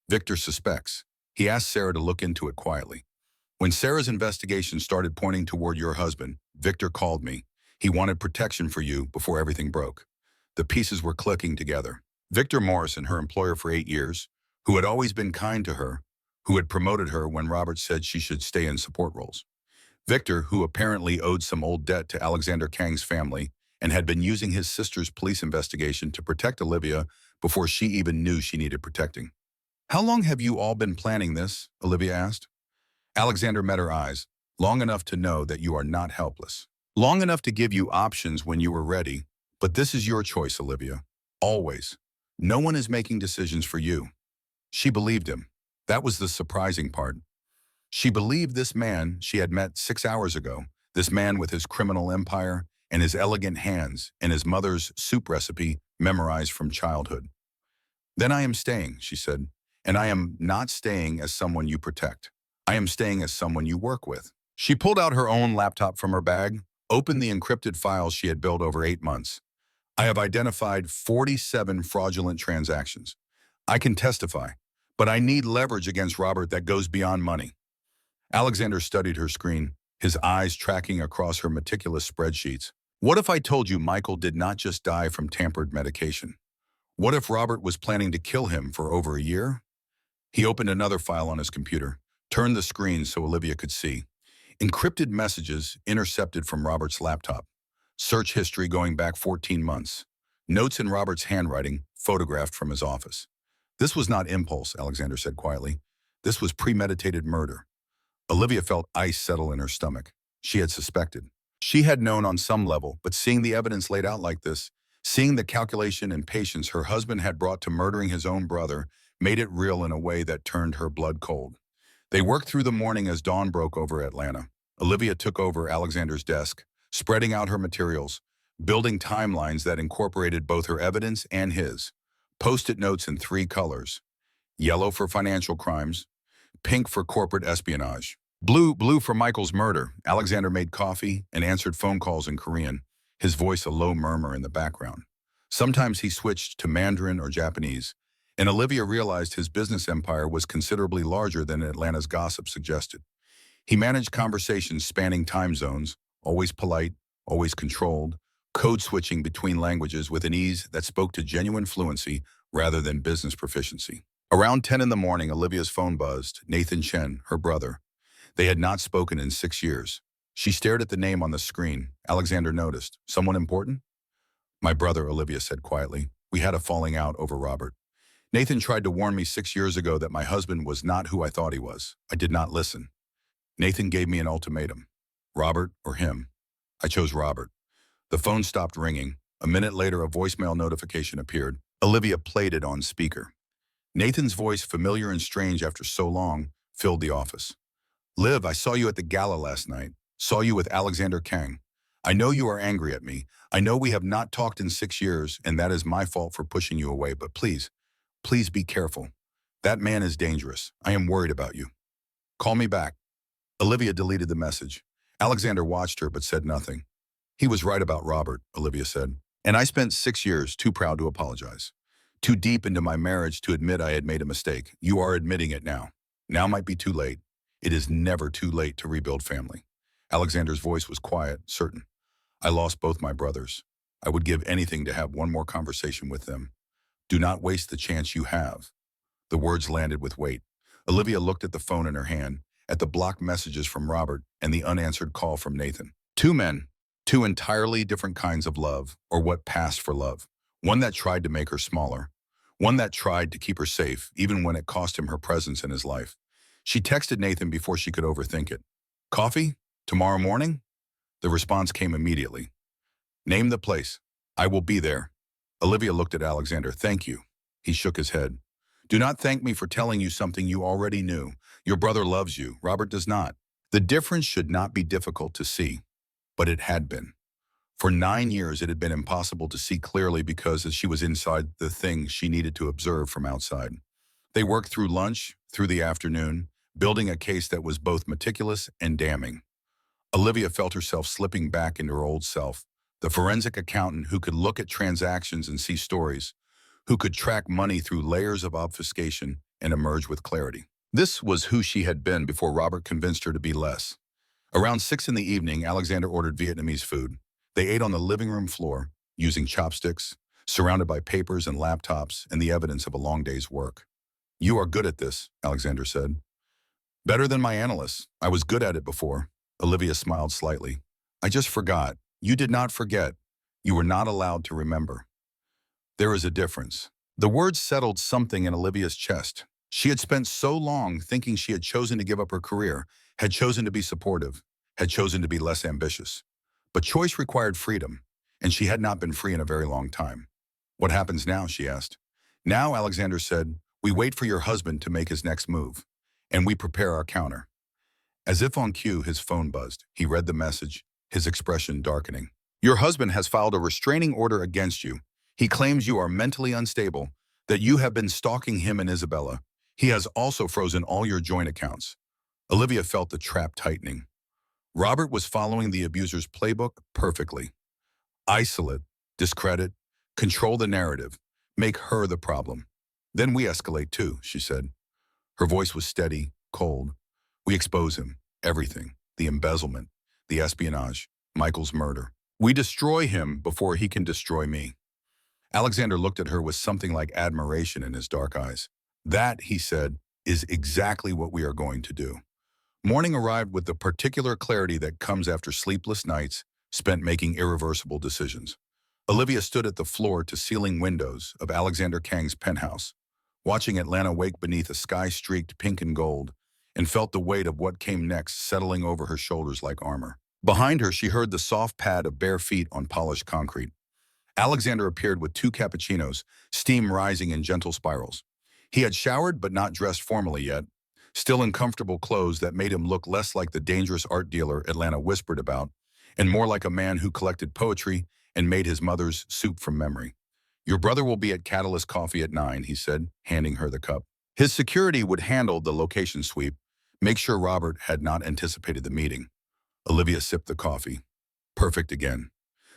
"Victor suspects. He asked Sarah to look into it quietly. When Sarah's investigation started pointing toward your husband, Victor called me. He wanted protection for you before everything broke." The pieces were clicking together. Victor Morrison, her employer for 8 years, who had always been kind to her, who had promoted her when Robert said she should stay in support roles. Victor, who apparently owed some old debt to Alexander Kang's family and had been using his sister's police investigation to protect Olivia before she even knew she needed protecting. "How long have you all been planning this?" Olivia asked. Alexander met her eyes. "Long enough to know that you are not helpless. Long enough to give you options when you are ready. But this is your choice, Olivia. Always. No one is making decisions for you." She believed him. That was the surprising part. She believed this man she had met 6 hours ago, this man with his criminal empire and his elegant hands and his mother's soup recipe memorized from childhood. "Then I am staying," she said, "and I am not staying as someone you protect. I am staying as someone you work with." She pulled out her own laptop from her bag, opened the encrypted files she had built over 8 months. "I have identified 47 fraudulent transactions. I can testify, but I need leverage against Robert that goes beyond money." Alexander studied her screen, his eyes tracking across her meticulous spreadsheets. "What if I told you Michael did not just die from tampered medication? What if Robert was planning to kill him for over a year?" He opened another file on his computer, turned the screen so Olivia could see. Encrypted messages intercepted from Robert's laptop. Search history going back 14 months. Notes in Robert's handwriting, photographed from his office. "This was not impulse," Alexander said quietly. "This was premeditated murder." Olivia felt ice settle in her stomach. She had suspected. She had known on some level, but seeing the evidence laid out like this, seeing the calculation and patience her husband had brought to murdering his own brother, made it real in a way that turned her blood cold. They worked through the morning as dawn broke over Atlanta. Olivia took over Alexander's desk, spreading out her materials, building timelines that incorporated both her evidence and his. Post-it notes in 3 colors: yellow for financial crimes, pink for corporate espionage, blue for Michael's murder. Alexander made coffee and answered phone calls in Korean, his voice a low murmur in the background. Sometimes he switched to Mandarin or Japanese, and Olivia realized his business empire was considerably larger than Atlanta's gossip suggested. He managed conversations spanning time zones, always polite, always controlled, code switching between languages with an ease that spoke to genuine fluency rather than business proficiency. Around 10 in the morning, Olivia's phone buzzed. Nathan Chen, her brother. They had not spoken in 6 years. She stared at the name on the screen. Alexander noticed. "Someone important?" "My brother," Olivia said quietly. "We had a falling out over Robert. Nathan tried to warn me 6 years ago that my husband was not who I thought he was. I did not listen. Nathan gave me an ultimatum. Robert or him. I chose Robert." The phone stopped ringing. A minute later, a voicemail notification appeared. Olivia played it on speaker. Nathan's voice, familiar and strange after so long, filled the office. "Liv, I saw you at the gala last night. Saw you with Alexander Kang. I know you are angry at me. I know we have not talked in 6 years, and that is my fault for pushing you away, but please, please be careful. That man is dangerous. I am worried about you. Call me back." Olivia deleted the message. Alexander watched her but said nothing. "He was right about Robert," Olivia said. "And I spent 6 years too proud to apologize. Too deep into my marriage to admit I had made a mistake. You are admitting it now. Now might be too late. It is never too late to rebuild family." Alexander's voice was quiet, certain. "I lost both my brothers. I would give anything to have one more conversation with them. Do not waste the chance you have." The words landed with weight. Olivia looked at the phone in her hand, at the blocked messages from Robert and the unanswered call from Nathan. Two men, two entirely different kinds of love, or what passed for love. One that tried to make her smaller. One that tried to keep her safe, even when it cost him her presence in his life. She texted Nathan before she could overthink it. "Coffee? Tomorrow morning?" The response came immediately. "Name the place. I will be there." Olivia looked at Alexander. "Thank you." He shook his head. "Do not thank me for telling you something you already knew. Your brother loves you. Robert does not." The difference should not be difficult to see, but it had been. For 9 years, it had been impossible to see clearly because as she was inside the things she needed to observe from outside. They worked through lunch, through the afternoon, building a case that was both meticulous and damning. Olivia felt herself slipping back into her old self, the forensic accountant who could look at transactions and see stories, who could track money through layers of obfuscation and emerge with clarity. This was who she had been before Robert convinced her to be less. Around 6 in the evening, Alexander ordered Vietnamese food. They ate on the living room floor, using chopsticks, surrounded by papers and laptops and the evidence of a long day's work. "You are good at this," Alexander said. "Better than my analysts. I was good at it before." Olivia smiled slightly. "I just forgot." "You did not forget. You were not allowed to remember. There is a difference." The words settled something in Olivia's chest. She had spent so long thinking she had chosen to give up her career, had chosen to be supportive, had chosen to be less ambitious. But choice required freedom, and she had not been free in a very long time. "What happens now?" she asked. "Now," Alexander said, "we wait for your husband to make his next move, and we prepare our counter." As if on cue, his phone buzzed. He read the message, his expression darkening. "Your husband has filed a restraining order against you. He claims you are mentally unstable, that you have been stalking him and Isabella. He has also frozen all your joint accounts." Olivia felt the trap tightening. Robert was following the abuser's playbook perfectly. Isolate, discredit, control the narrative, make her the problem. "Then we escalate too," she said. Her voice was steady, cold. "We expose him, everything, the embezzlement, the espionage, Michael's murder. We destroy him before he can destroy me." Alexander looked at her with something like admiration in his dark eyes. "That," he said, "is exactly what we are going to do." Morning arrived with the particular clarity that comes after sleepless nights spent making irreversible decisions. Olivia stood at the floor-to-ceiling windows of Alexander Kang's penthouse, watching Atlanta wake beneath a sky streaked pink and gold, and felt the weight of what came next settling over her shoulders like armor. Behind her, she heard the soft pad of bare feet on polished concrete. Alexander appeared with 2 cappuccinos, steam rising in gentle spirals. He had showered but not dressed formally yet, still in comfortable clothes that made him look less like the dangerous art dealer Atlanta whispered about, and more like a man who collected poetry and made his mother's soup from memory. "Your brother will be at Catalyst Coffee at 9, he said, handing her the cup. His security would handle the location sweep, make sure Robert had not anticipated the meeting. Olivia sipped the coffee. Perfect again.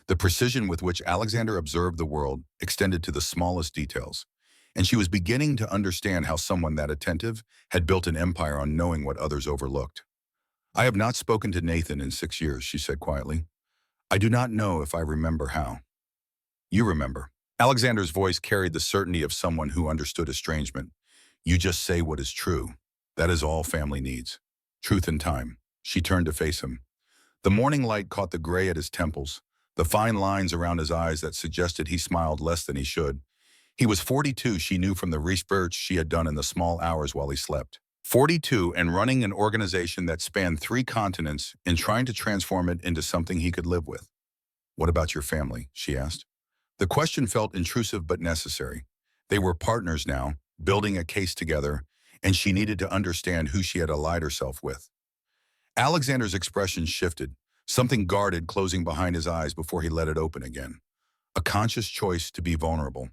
The precision with which Alexander observed the world extended to the smallest details, and she was beginning to understand how someone that attentive had built an empire on knowing what others overlooked. "I have not spoken to Nathan in 6 years, she said quietly. "I do not know if I remember how." "You remember." Alexander's voice carried the certainty of someone who understood estrangement. "You just say what is true. That is all family needs. Truth and time." She turned to face him. The morning light caught the gray at his temples, the fine lines around his eyes that suggested he smiled less than he should. He was 42, she knew from the research she had done in the small hours while he slept. 42 and running an organization that spanned 3 continents and trying to transform it into something he could live with. "What about your family?" she asked. The question felt intrusive but necessary. They were partners now, building a case together, and she needed to understand who she had allied herself with. Alexander's expression shifted, something guarded closing behind his eyes before he let it open again. A conscious choice to be vulnerable.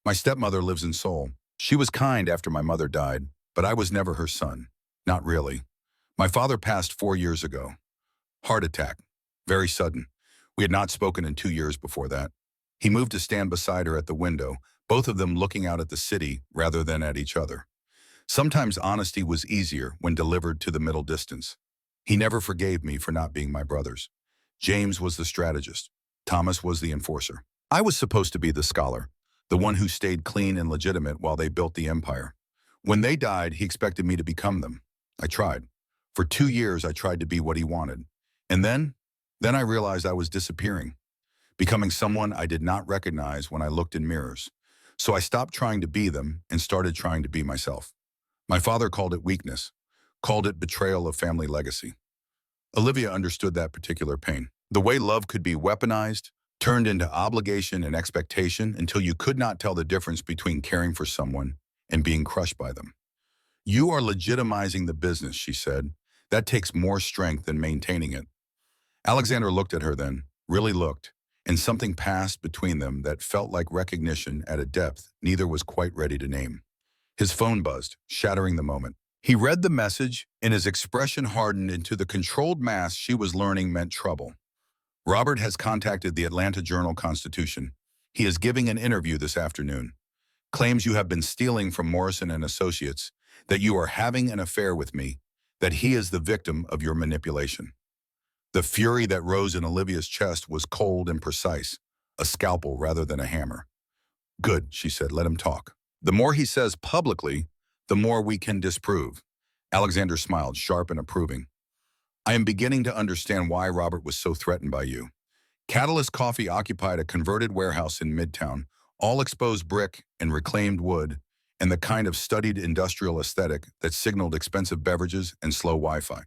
My stepmother lives in Seoul. She was kind after my mother died, but I was never her son. Not really. My father passed 4 years ago. Heart attack. Very sudden. We had not spoken in 2 years before that. He moved to stand beside her at the window, both of them looking out at the city rather than at each other. Sometimes honesty was easier when delivered to the middle distance. He never forgave me for not being my brothers. James was the strategist. Thomas was the enforcer. I was supposed to be the scholar, the one who stayed clean and legitimate while they built the empire. When they died, he expected me to become them. I tried. For 2 years, I tried to be what he wanted. And then I realized I was disappearing, becoming someone I did not recognize when I looked in mirrors. So I stopped trying to be them and started trying to be myself. My father called it weakness, called it betrayal of family legacy. Olivia understood that particular pain. The way love could be weaponized, turned into obligation and expectation until you could not tell the difference between caring for someone and being crushed by them. You are legitimizing the business, she said. That takes more strength than maintaining it. Alexander looked at her then, really looked, and something passed between them that felt like recognition at a depth neither was quite ready to name. His phone buzzed, shattering the moment. He read the message, and his expression hardened into the controlled mass she was learning meant trouble. Robert has contacted the Atlanta Journal-Constitution. He is giving an interview this afternoon. Claims you have been stealing from Morrison and Associates, that you are having an affair with me, that he is the victim of your manipulation. The fury that rose in Olivia's chest was cold and precise, a scalpel rather than a hammer. Good, she said, let him talk. The more he says publicly, the more we can disprove. Alexander smiled, sharp and approving. I am beginning to understand why Robert was so threatened by you. Catalyst Coffee occupied a converted warehouse in Midtown, all exposed brick and reclaimed wood, and the kind of studied industrial aesthetic that signaled expensive beverages and slow Wi-Fi.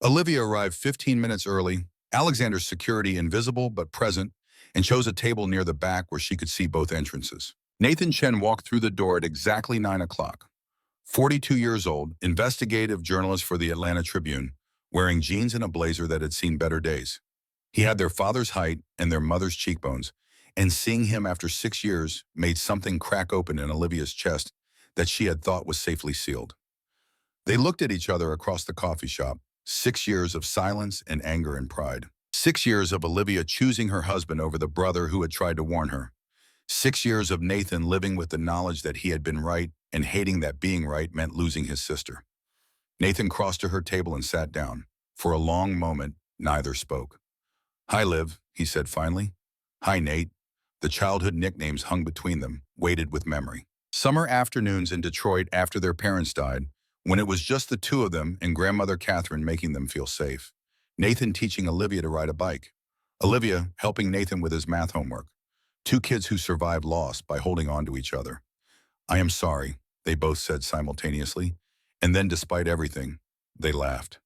Olivia arrived 15 minutes early, Alexander's security invisible but present, and chose a table near the back where she could see both entrances. Nathan Chen walked through the door at exactly 9 o'clock. 42 years old, investigative journalist for the Atlanta Tribune, wearing jeans and a blazer that had seen better days. He had their father's height and their mother's cheekbones, and seeing him after 6 years made something crack open in Olivia's chest that she had thought was safely sealed. They looked at each other across the coffee shop, 6 years of silence and anger and pride. 6 years of Olivia choosing her husband over the brother who had tried to warn her. 6 years of Nathan living with the knowledge that he had been right and hating that being right meant losing his sister. Nathan crossed to her table and sat down. For a long moment, neither spoke. Hi, Liv, he said finally. Hi, Nate. The childhood nicknames hung between them, weighted with memory. Summer afternoons in Detroit after their parents died, when it was just the two of them and grandmother Catherine making them feel safe. Nathan teaching Olivia to ride a bike. Olivia helping Nathan with his math homework. Two kids who survived loss by holding on to each other. I am sorry, they both said simultaneously, and then despite everything, they laughed.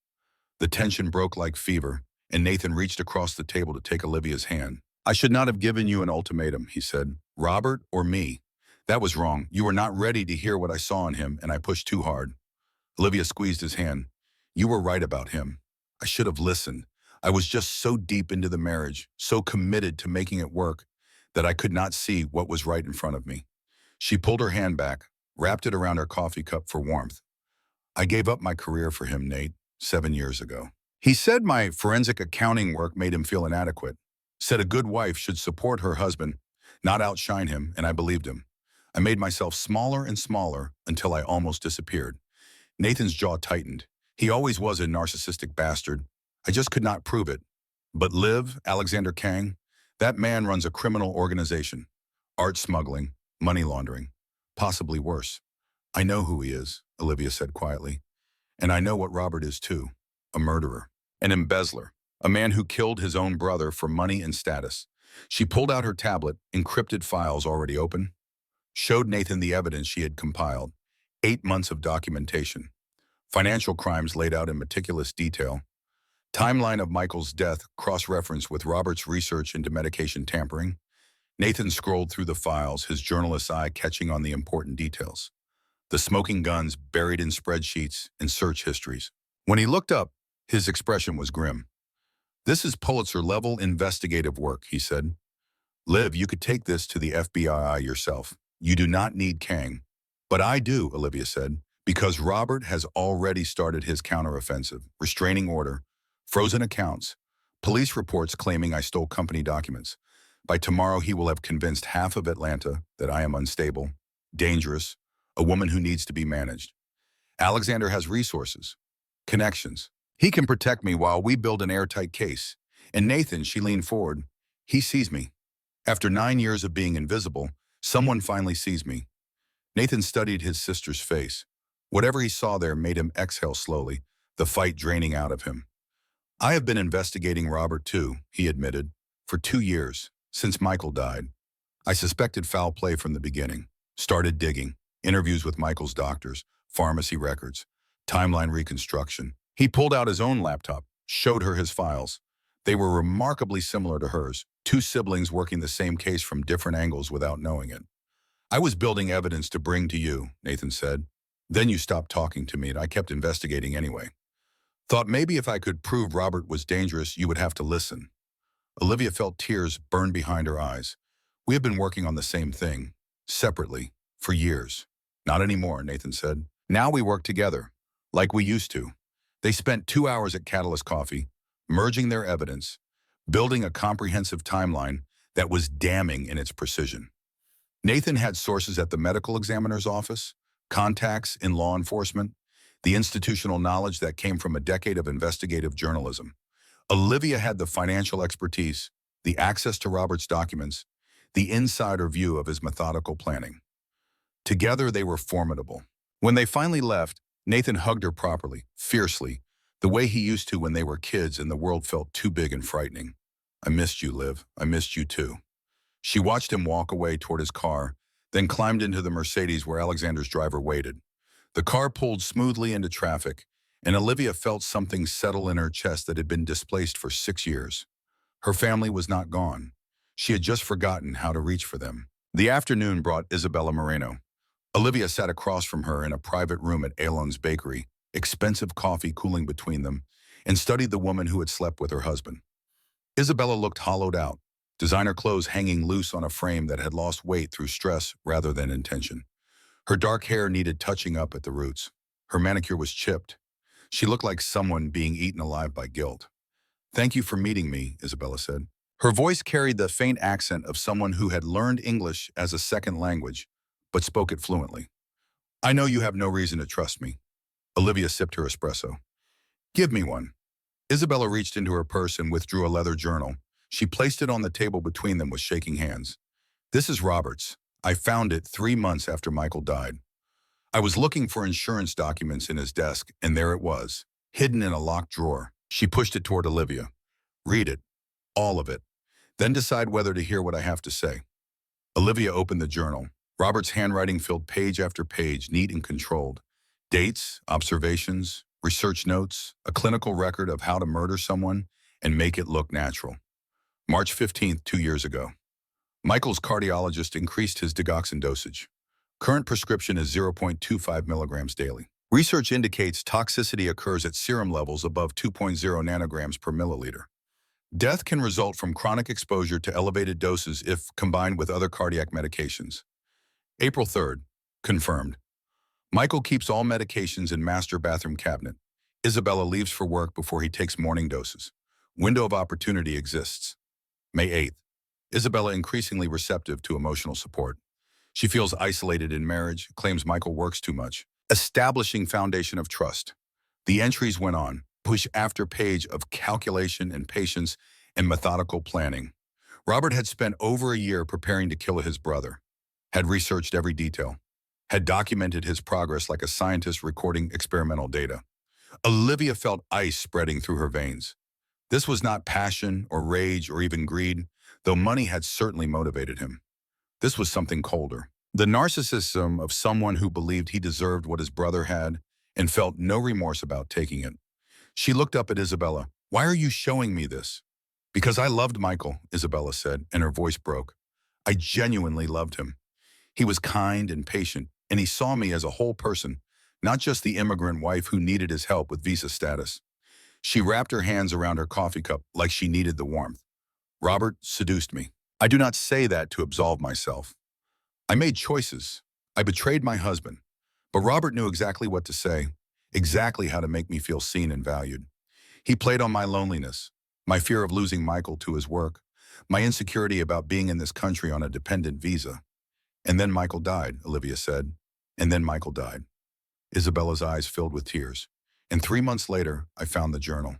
The tension broke like fever, and Nathan reached across the table to take Olivia's hand. I should not have given you an ultimatum, he said. Robert or me? That was wrong. You were not ready to hear what I saw in him, and I pushed too hard. Olivia squeezed his hand. You were right about him. I should have listened. I was just so deep into the marriage, so committed to making it work, that I could not see what was right in front of me. She pulled her hand back, wrapped it around her coffee cup for warmth. I gave up my career for him, Nate, 7 years ago. He said my forensic accounting work made him feel inadequate. Said a good wife should support her husband, not outshine him, and I believed him. I made myself smaller and smaller until I almost disappeared. Nathan's jaw tightened. He always was a narcissistic bastard. I just could not prove it. But Liv, Alexander Kang, that man runs a criminal organization. Art smuggling, money laundering, possibly worse. I know who he is, Olivia said quietly. And I know what Robert is too, a murderer, an embezzler, a man who killed his own brother for money and status. She pulled out her tablet, encrypted files already open, showed Nathan the evidence she had compiled, 8 months of documentation, financial crimes laid out in meticulous detail, timeline of Michael's death cross-referenced with Robert's research into medication tampering. Nathan scrolled through the files, his journalist's eye catching on the important details. The smoking guns buried in spreadsheets and search histories. When he looked up, His expression was grim. "This is Pulitzer-level investigative work," he said. "Liv, you could take this to the FBI yourself. You do not need Kang." "But I do," Olivia said, "because Robert has already started his counteroffensive, restraining order, frozen accounts, police reports claiming I stole company documents. By tomorrow, he will have convinced half of Atlanta that I am unstable, dangerous, a woman who needs to be managed. Alexander has resources, connections. He can protect me while we build an airtight case. And Nathan," she leaned forward, "he sees me. After 9 years of being invisible, someone finally sees me." Nathan studied his sister's face. Whatever he saw there made him exhale slowly, the fight draining out of him. "I have been investigating Robert too," he admitted, "for 2 years, since Michael died. I suspected foul play from the beginning. Started digging, interviews with Michael's doctors, pharmacy records, timeline reconstruction. He pulled out his own laptop, showed her his files. They were remarkably similar to hers, two siblings working the same case from different angles without knowing it. "I was building evidence to bring to you," Nathan said. "Then you stopped talking to me and I kept investigating anyway. Thought maybe if I could prove Robert was dangerous, you would have to listen." Olivia felt tears burn behind her eyes. "We have been working on the same thing, separately, for years." "Not anymore," Nathan said. "Now we work together, like we used to." They spent 2 hours at Catalyst Coffee, merging their evidence, building a comprehensive timeline that was damning in its precision. Nathan had sources at the medical examiner's office, contacts in law enforcement, the institutional knowledge that came from a decade of investigative journalism. Olivia had the financial expertise, the access to Robert's documents, the insider view of his methodical planning. Together, they were formidable. When they finally left, Nathan hugged her properly, fiercely, the way he used to when they were kids and the world felt too big and frightening. "I missed you, Liv. I missed you too." She watched him walk away toward his car, then climbed into the Mercedes where Alexander's driver waited. The car pulled smoothly into traffic, and Olivia felt something settle in her chest that had been displaced for 6 years. Her family was not gone. She had just forgotten how to reach for them. The afternoon brought Isabella Moreno. Olivia sat across from her in a private room at Alon's Bakery, expensive coffee cooling between them, and studied the woman who had slept with her husband. Isabella looked hollowed out, designer clothes hanging loose on a frame that had lost weight through stress rather than intention. Her dark hair needed touching up at the roots. Her manicure was chipped. She looked like someone being eaten alive by guilt. "Thank you for meeting me," Isabella said. Her voice carried the faint accent of someone who had learned English as a second language, but spoke it fluently. "I know you have no reason to trust me." Olivia sipped her espresso. "Give me one." Isabella reached into her purse and withdrew a leather journal. She placed it on the table between them with shaking hands. "This is Robert's. I found it 3 months after Michael died. I was looking for insurance documents in his desk, and there it was, hidden in a locked drawer." She pushed it toward Olivia. "Read it. All of it. Then decide whether to hear what I have to say." Olivia opened the journal. Robert's handwriting filled page after page, neat and controlled. Dates, observations, research notes, a clinical record of how to murder someone and make it look natural. March 15th, 2 years ago. Michael's cardiologist increased his digoxin dosage. Current prescription is 0.25 milligrams daily. Research indicates toxicity occurs at serum levels above 2.0 nanograms per milliliter. Death can result from chronic exposure to elevated doses if combined with other cardiac medications. April 3rd. Confirmed. Michael keeps all medications in master bathroom cabinet. Isabella leaves for work before he takes morning doses. Window of opportunity exists. May 8th. Isabella increasingly receptive to emotional support. She feels isolated in marriage, claims Michael works too much. Establishing foundation of trust. The entries went on, push after page of calculation and patience and methodical planning. Robert had spent over a year preparing to kill his brother, had researched every detail, had documented his progress like a scientist recording experimental data. Olivia felt ice spreading through her veins. This was not passion or rage or even greed, though money had certainly motivated him. This was something colder. The narcissism of someone who believed he deserved what his brother had and felt no remorse about taking it. She looked up at Isabella. "Why are you showing me this?" "Because I loved Michael," Isabella said, and her voice broke. "I genuinely loved him. He was kind and patient, and he saw me as a whole person, not just the immigrant wife who needed his help with visa status." She wrapped her hands around her coffee cup like she needed the warmth. Robert seduced me. I do not say that to absolve myself. I made choices. I betrayed my husband. But Robert knew exactly what to say, exactly how to make me feel seen and valued. He played on my loneliness, my fear of losing Michael to his work, my insecurity about being in this country on a dependent visa. And then Michael died, Olivia said. And then Michael died. Isabella's eyes filled with tears. And 3 months later, I found the journal.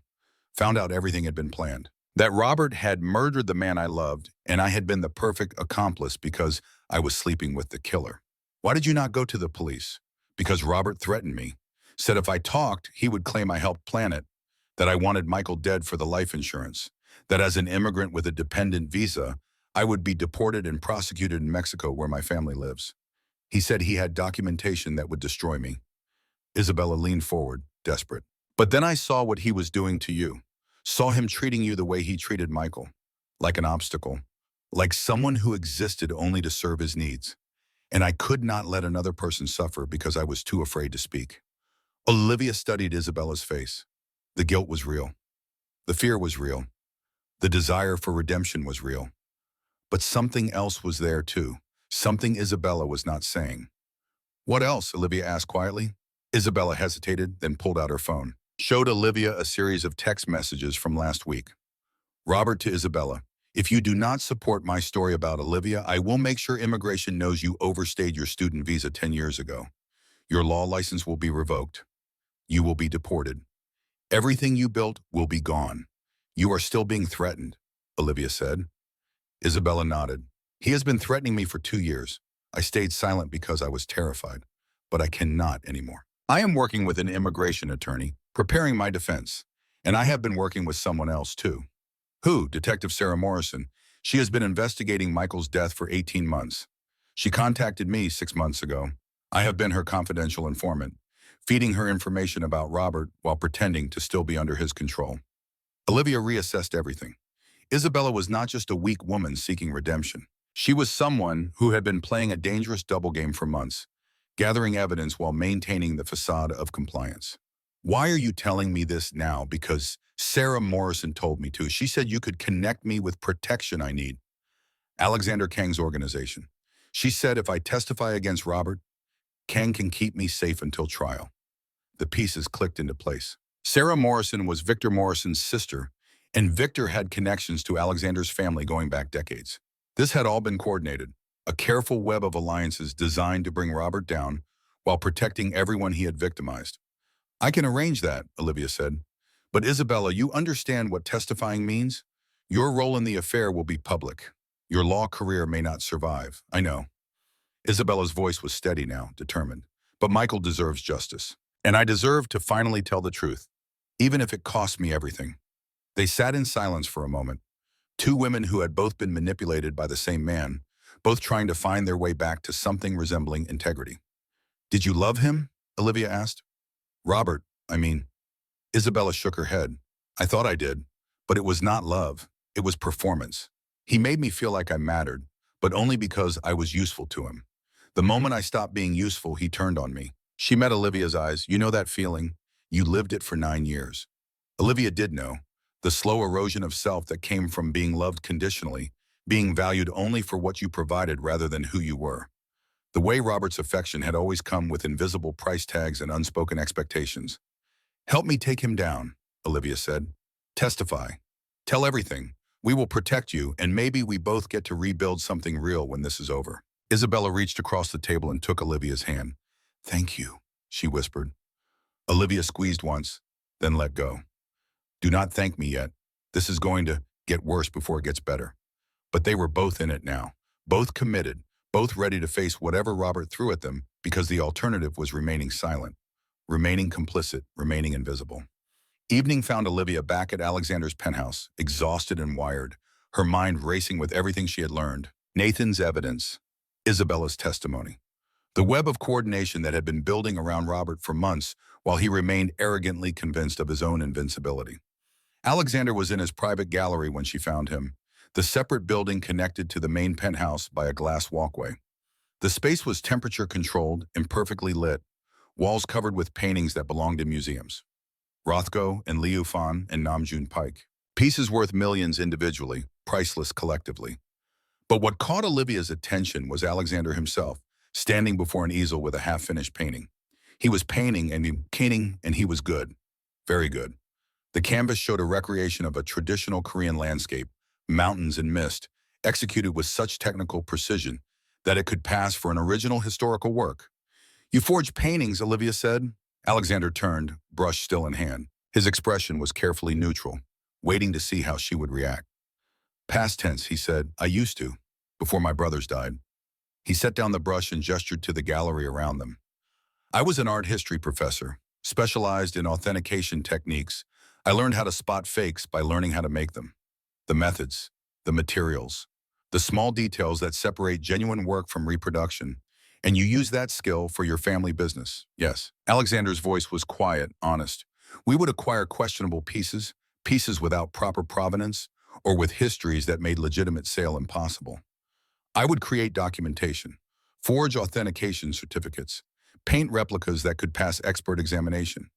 Found out everything had been planned. That Robert had murdered the man I loved, and I had been the perfect accomplice because I was sleeping with the killer. Why did you not go to the police? Because Robert threatened me. Said if I talked, he would claim I helped plan it. That I wanted Michael dead for the life insurance. That as an immigrant with a dependent visa, I would be deported and prosecuted in Mexico where my family lives. He said he had documentation that would destroy me. Isabella leaned forward, desperate. But then I saw what he was doing to you. Saw him treating you the way he treated Michael. Like an obstacle. Like someone who existed only to serve his needs. And I could not let another person suffer because I was too afraid to speak. Olivia studied Isabella's face. The guilt was real. The fear was real. The desire for redemption was real. But something else was there too. Something Isabella was not saying. What else? Olivia asked quietly. Isabella hesitated, then pulled out her phone. Showed Olivia a series of text messages from last week. Robert to Isabella. If you do not support my story about Olivia, I will make sure immigration knows you overstayed your student visa 10 years ago. Your law license will be revoked. You will be deported. Everything you built will be gone. You are still being threatened, Olivia said. Isabella nodded. He has been threatening me for 2 years. I stayed silent because I was terrified, but I cannot anymore. I am working with an immigration attorney, preparing my defense, and I have been working with someone else too. Who? Detective Sarah Morrison. She has been investigating Michael's death for 18 months. She contacted me 6 months ago. I have been her confidential informant, feeding her information about Robert while pretending to still be under his control. Olivia reassessed everything. Isabella was not just a weak woman seeking redemption. She was someone who had been playing a dangerous double game for months, gathering evidence while maintaining the facade of compliance. Why are you telling me this now? Because Sarah Morrison told me to. She said you could connect me with protection I need. Alexander Kang's organization. She said if I testify against Robert, Kang can keep me safe until trial. The pieces clicked into place. Sarah Morrison was Victor Morrison's sister, and Victor had connections to Alexander's family going back decades. This had all been coordinated, a careful web of alliances designed to bring Robert down while protecting everyone he had victimized. I can arrange that, Olivia said. But Isabella, you understand what testifying means? Your role in the affair will be public. Your law career may not survive. I know. Isabella's voice was steady now, determined. But Michael deserves justice. And I deserve to finally tell the truth, even if it costs me everything. They sat in silence for a moment. Two women who had both been manipulated by the same man, both trying to find their way back to something resembling integrity. Did you love him? Olivia asked. Robert, I mean. Isabella shook her head. I thought I did, but it was not love. It was performance. He made me feel like I mattered, but only because I was useful to him. The moment I stopped being useful, he turned on me. She met Olivia's eyes. You know that feeling? You lived it for 9 years. Olivia did know. The slow erosion of self that came from being loved conditionally, being valued only for what you provided rather than who you were. The way Robert's affection had always come with invisible price tags and unspoken expectations. Help me take him down, Olivia said. Testify. Tell everything. We will protect you, and maybe we both get to rebuild something real when this is over. Isabella reached across the table and took Olivia's hand. Thank you, she whispered. Olivia squeezed once, then let go. Do not thank me yet. This is going to get worse before it gets better. But they were both in it now, both committed, both ready to face whatever Robert threw at them because the alternative was remaining silent, remaining complicit, remaining invisible. Evening found Olivia back at Alexander's penthouse, exhausted and wired, her mind racing with everything she had learned. Nathan's evidence, Isabella's testimony. The web of coordination that had been building around Robert for months while he remained arrogantly convinced of his own invincibility. Alexander was in his private gallery when she found him, the separate building connected to the main penthouse by a glass walkway. The space was temperature-controlled and perfectly lit, walls covered with paintings that belonged in museums. Rothko and Liu Fan and Namjoon Pike. Pieces worth millions individually, priceless collectively. But what caught Olivia's attention was Alexander himself, standing before an easel with a half-finished painting. He was painting and he was good. Very good. The canvas showed a recreation of a traditional Korean landscape, mountains and mist, executed with such technical precision that it could pass for an original historical work. "You forge paintings," Olivia said. Alexander turned, brush still in hand. His expression was carefully neutral, waiting to see how she would react. "Past tense," he said. "I used to, before my brothers died." He set down the brush and gestured to the gallery around them. "I was an art history professor, specialized in authentication techniques. I learned how to spot fakes by learning how to make them. The methods, the materials, the small details that separate genuine work from reproduction. And you use that skill for your family business." "Yes." Alexander's voice was quiet, honest. "We would acquire questionable pieces, pieces without proper provenance, or with histories that made legitimate sale impossible. I would create documentation, forge authentication certificates, paint replicas that could pass expert examination."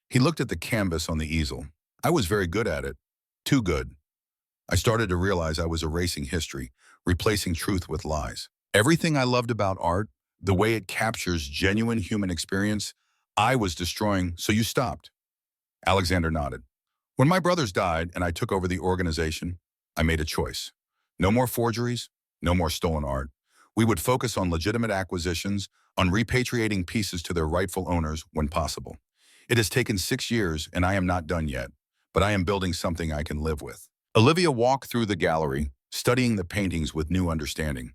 He looked at the canvas on the easel. "I was very good at it. Too good. I started to realize I was erasing history, replacing truth with lies. Everything I loved about art, the way it captures genuine human experience, I was destroying, so you stopped." Alexander nodded. "When my brothers died and I took over the organization, I made a choice. No more forgeries, no more stolen art. We would focus on legitimate acquisitions, on repatriating pieces to their rightful owners when possible. It has taken 6 years and I am not done yet, but I am building something I can live with." Olivia walked through the gallery, studying the paintings with new understanding.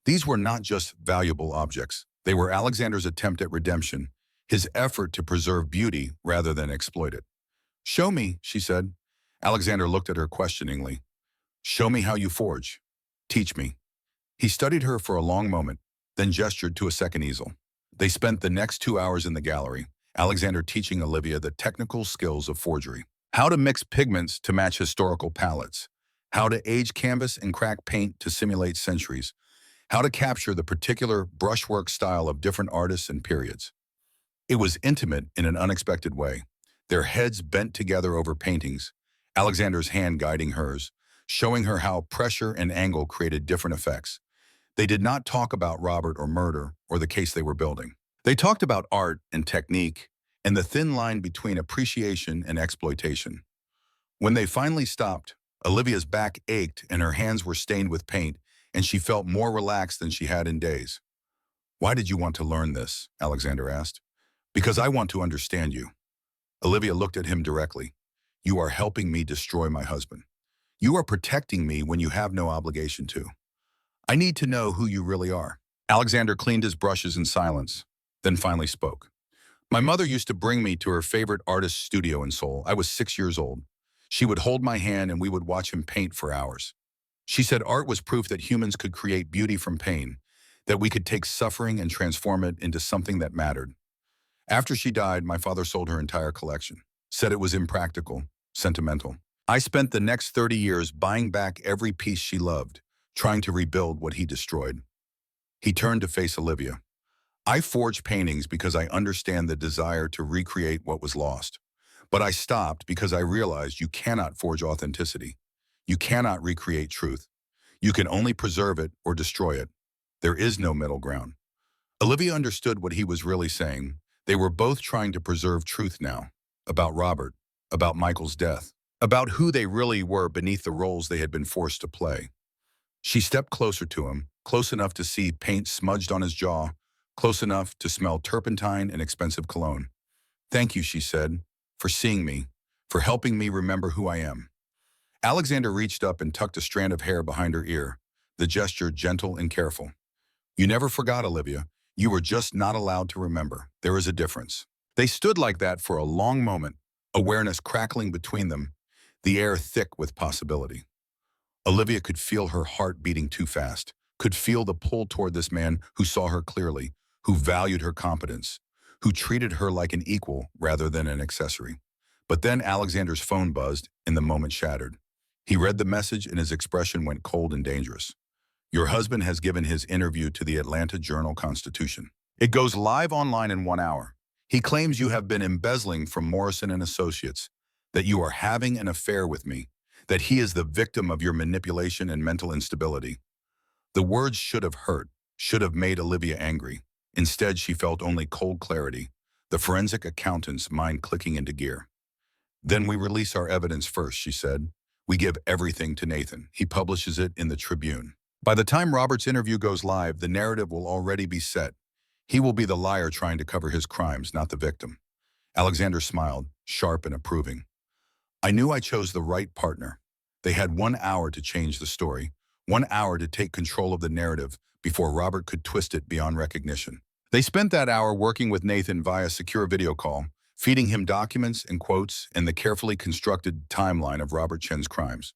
These were not just valuable objects. They were Alexander's attempt at redemption, his effort to preserve beauty rather than exploit it. "Show me," she said. Alexander looked at her questioningly. "Show me how you forge. Teach me." He studied her for a long moment, then gestured to a second easel. They spent the next 2 hours in the gallery, Alexander teaching Olivia the technical skills of forgery. How to mix pigments to match historical palettes. How to age canvas and crack paint to simulate centuries. How to capture the particular brushwork style of different artists and periods. It was intimate in an unexpected way. Their heads bent together over paintings, Alexander's hand guiding hers, showing her how pressure and angle created different effects. They did not talk about Robert or murder or the case they were building. They talked about art and technique and the thin line between appreciation and exploitation. When they finally stopped, Olivia's back ached and her hands were stained with paint, and she felt more relaxed than she had in days. "Why did you want to learn this?" Alexander asked. "Because I want to understand you." Olivia looked at him directly. "You are helping me destroy my husband. You are protecting me when you have no obligation to. I need to know who you really are." Alexander cleaned his brushes in silence, then finally spoke. "My mother used to bring me to her favorite artist's studio in Seoul. I was 6 years old. She would hold my hand and we would watch him paint for hours. She said art was proof that humans could create beauty from pain, that we could take suffering and transform it into something that mattered. After she died, my father sold her entire collection, said it was impractical, sentimental. I spent the next 30 years buying back every piece she loved, trying to rebuild what he destroyed." He turned to face Olivia. "I forge paintings because I understand the desire to recreate what was lost. But I stopped because I realized you cannot forge authenticity. You cannot recreate truth. You can only preserve it or destroy it. There is no middle ground." Olivia understood what he was really saying. They were both trying to preserve truth now, about Robert, about Michael's death, about who they really were beneath the roles they had been forced to play. She stepped closer to him, close enough to see paint smudged on his jaw, close enough to smell turpentine and expensive cologne. "Thank you," she said, "for seeing me, for helping me remember who I am." Alexander reached up and tucked a strand of hair behind her ear, the gesture gentle and careful. "You never forgot, Olivia. You were just not allowed to remember. There is a difference." They stood like that for a long moment, awareness crackling between them, the air thick with possibility. Olivia could feel her heart beating too fast, could feel the pull toward this man who saw her clearly, who valued her competence, who treated her like an equal rather than an accessory. But then Alexander's phone buzzed and the moment shattered. He read the message and his expression went cold and dangerous. "Your husband has given his interview to the Atlanta Journal-Constitution. It goes live online in 1 hour. He claims you have been embezzling from Morrison and Associates, that you are having an affair with me, that he is the victim of your manipulation and mental instability. The words should have hurt, should have made Olivia angry. Instead, she felt only cold clarity, the forensic accountant's mind clicking into gear. Then we release our evidence first, she said. We give everything to Nathan. He publishes it in the Tribune. By the time Robert's interview goes live, the narrative will already be set. He will be the liar trying to cover his crimes, not the victim. Alexander smiled, sharp and approving. I knew I chose the right partner. They had 1 hour to change the story, 1 hour to take control of the narrative before Robert could twist it beyond recognition. They spent that hour working with Nathan via secure video call, feeding him documents and quotes and the carefully constructed timeline of Robert Chen's crimes.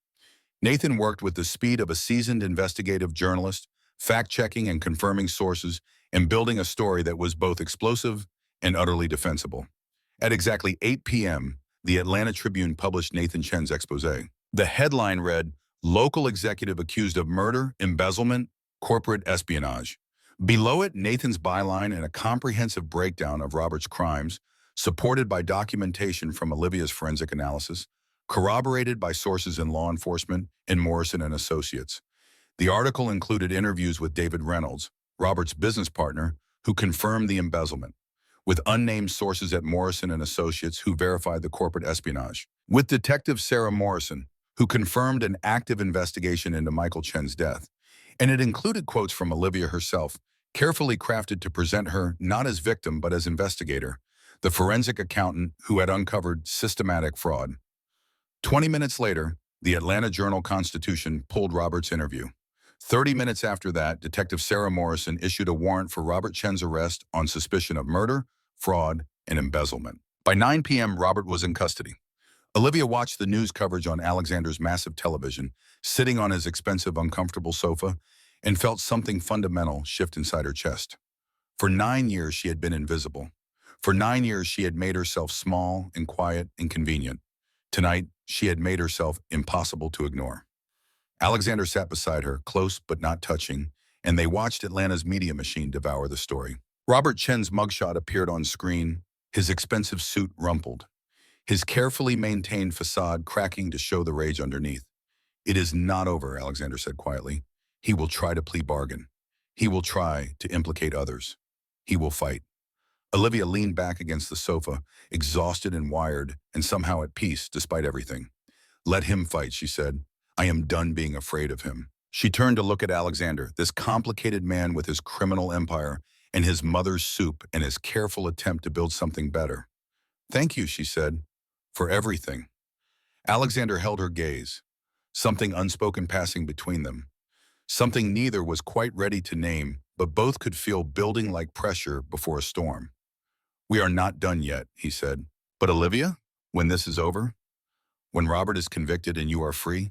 Nathan worked with the speed of a seasoned investigative journalist, fact-checking and confirming sources, and building a story that was both explosive and utterly defensible. At exactly 8 p.m., the Atlanta Tribune published Nathan Chen's expose. The headline read, "Local Executive Accused of Murder, Embezzlement, Corporate Espionage." Below it, Nathan's byline and a comprehensive breakdown of Robert's crimes, supported by documentation from Olivia's forensic analysis, corroborated by sources in law enforcement and Morrison and Associates. The article included interviews with David Reynolds, Robert's business partner, who confirmed the embezzlement, with unnamed sources at Morrison and Associates who verified the corporate espionage, with Detective Sarah Morrison, who confirmed an active investigation into Michael Chen's death. And it included quotes from Olivia herself, carefully crafted to present her not as victim but as investigator, the forensic accountant who had uncovered systematic fraud. 20 minutes later, the Atlanta Journal-Constitution pulled Robert's interview. 30 minutes after that, Detective Sarah Morrison issued a warrant for Robert Chen's arrest on suspicion of murder, fraud, and embezzlement. By 9 p.m., Robert was in custody. Olivia watched the news coverage on Alexander's massive television, sitting on his expensive, uncomfortable sofa, and felt something fundamental shift inside her chest. For 9 years, she had been invisible. For 9 years, she had made herself small and quiet and convenient. Tonight, she had made herself impossible to ignore. Alexander sat beside her, close but not touching, and they watched Atlanta's media machine devour the story. Robert Chen's mugshot appeared on screen, his expensive suit rumpled, his carefully maintained facade cracking to show the rage underneath. It is not over, Alexander said quietly. He will try to plea bargain. He will try to implicate others. He will fight. Olivia leaned back against the sofa, exhausted and wired, and somehow at peace despite everything. Let him fight, she said. I am done being afraid of him. She turned to look at Alexander, this complicated man with his criminal empire and his mother's soup and his careful attempt to build something better. Thank you, she said, for everything. Alexander held her gaze, something unspoken passing between them. Something neither was quite ready to name, but both could feel building like pressure before a storm. We are not done yet, he said. But Olivia, when this is over, when Robert is convicted and you are free,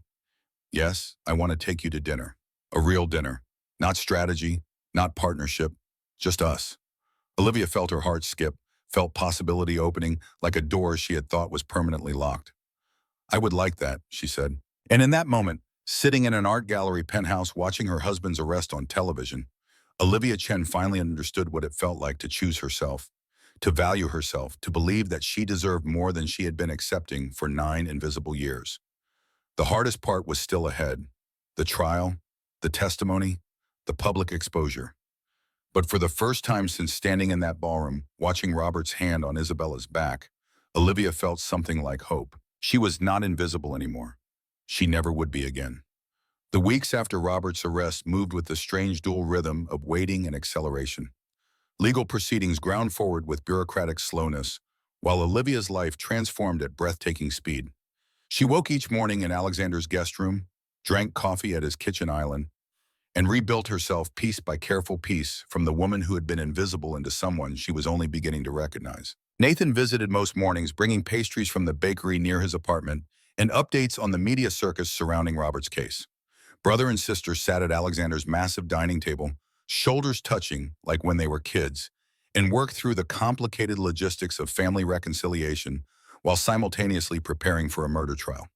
yes, I want to take you to dinner. A real dinner. Not strategy, not partnership, just us. Olivia felt her heart skip, felt possibility opening like a door she had thought was permanently locked. I would like that, she said. And in that moment, sitting in an art gallery penthouse watching her husband's arrest on television, Olivia Chen finally understood what it felt like to choose herself, to value herself, to believe that she deserved more than she had been accepting for 9 invisible years. The hardest part was still ahead, the trial, the testimony, the public exposure. But for the first time since standing in that ballroom, watching Robert's hand on Isabella's back, Olivia felt something like hope. She was not invisible anymore. She never would be again. The weeks after Robert's arrest moved with the strange dual rhythm of waiting and acceleration. Legal proceedings ground forward with bureaucratic slowness, while Olivia's life transformed at breathtaking speed. She woke each morning in Alexander's guest room, drank coffee at his kitchen island, and rebuilt herself piece by careful piece from the woman who had been invisible into someone she was only beginning to recognize. Nathan visited most mornings, bringing pastries from the bakery near his apartment and updates on the media circus surrounding Robert's case. Brother and sister sat at Alexander's massive dining table, shoulders touching like when they were kids, and worked through the complicated logistics of family reconciliation while simultaneously preparing for a murder trial.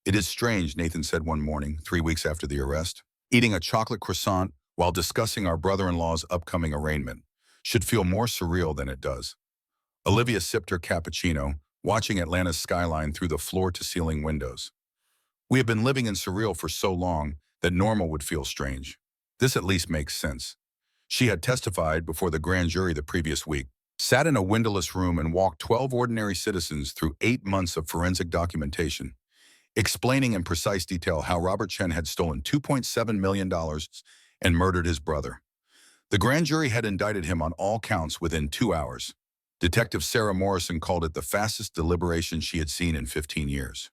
It is strange, Nathan said one morning, 3 weeks after the arrest. Eating a chocolate croissant while discussing our brother-in-law's upcoming arraignment should feel more surreal than it does. Olivia sipped her cappuccino, watching Atlanta's skyline through the floor-to-ceiling windows. We have been living in surreal for so long that normal would feel strange. This at least makes sense. She had testified before the grand jury the previous week, sat in a windowless room and walked 12 ordinary citizens through 8 months of forensic documentation, explaining in precise detail how Robert Chen had stolen $2.7 million and murdered his brother. The grand jury had indicted him on all counts within 2 hours. Detective Sarah Morrison called it the fastest deliberation she had seen in 15 years.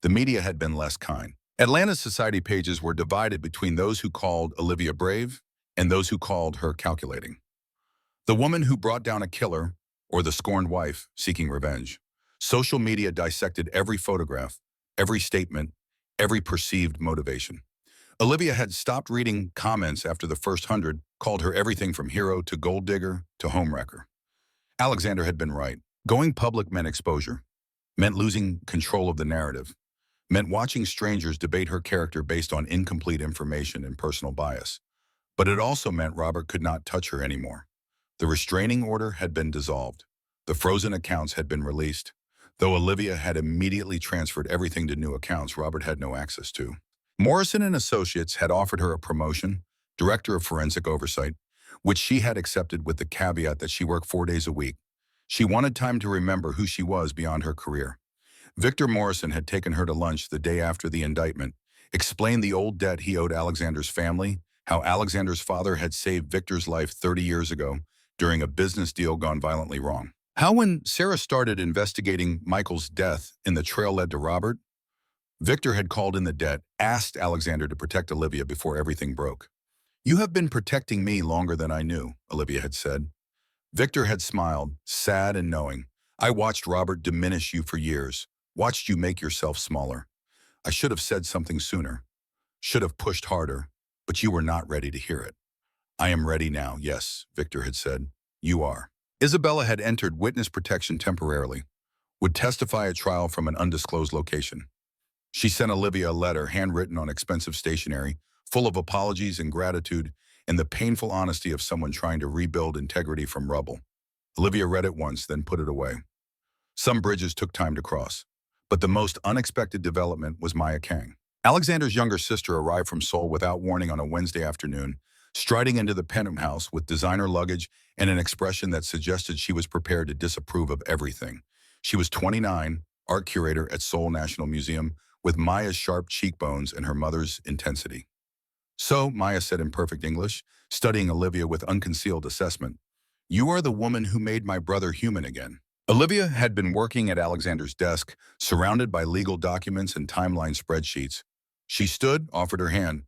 The media had been less kind. Atlanta's society pages were divided between those who called Olivia brave and those who called her calculating. The woman who brought down a killer, or the scorned wife seeking revenge. Social media dissected every photograph, every statement, every perceived motivation. Olivia had stopped reading comments after the first 100, called her everything from hero to gold digger to homewrecker. Alexander had been right. Going public meant exposure, meant losing control of the narrative, meant watching strangers debate her character based on incomplete information and personal bias. But it also meant Robert could not touch her anymore. The restraining order had been dissolved. The frozen accounts had been released. Though Olivia had immediately transferred everything to new accounts Robert had no access to. Morrison and Associates had offered her a promotion, Director of Forensic Oversight, which she had accepted with the caveat that she worked 4 days a week. She wanted time to remember who she was beyond her career. Victor Morrison had taken her to lunch the day after the indictment, explained the old debt he owed Alexander's family, how Alexander's father had saved Victor's life 30 years ago during a business deal gone violently wrong. How when Sarah started investigating Michael's death and the trail led to Robert, Victor had called in the debt, asked Alexander to protect Olivia before everything broke. "You have been protecting me longer than I knew," Olivia had said. Victor had smiled, sad and knowing. "I watched Robert diminish you for years, watched you make yourself smaller. I should have said something sooner, should have pushed harder, but you were not ready to hear it." "I am ready now, yes," Victor had said. "You are." Isabella had entered witness protection temporarily, would testify at trial from an undisclosed location. She sent Olivia a letter handwritten on expensive stationery, full of apologies and gratitude, and the painful honesty of someone trying to rebuild integrity from rubble. Olivia read it once, then put it away. Some bridges took time to cross, but the most unexpected development was Maya Kang. Alexander's younger sister arrived from Seoul without warning on a Wednesday afternoon, striding into the penthouse with designer luggage and an expression that suggested she was prepared to disapprove of everything. She was 29, art curator at Seoul National Museum, with Maya's sharp cheekbones and her mother's intensity. "So," Maya said in perfect English, studying Olivia with unconcealed assessment, "you are the woman who made my brother human again." Olivia had been working at Alexander's desk, surrounded by legal documents and timeline spreadsheets. She stood, offered her hand.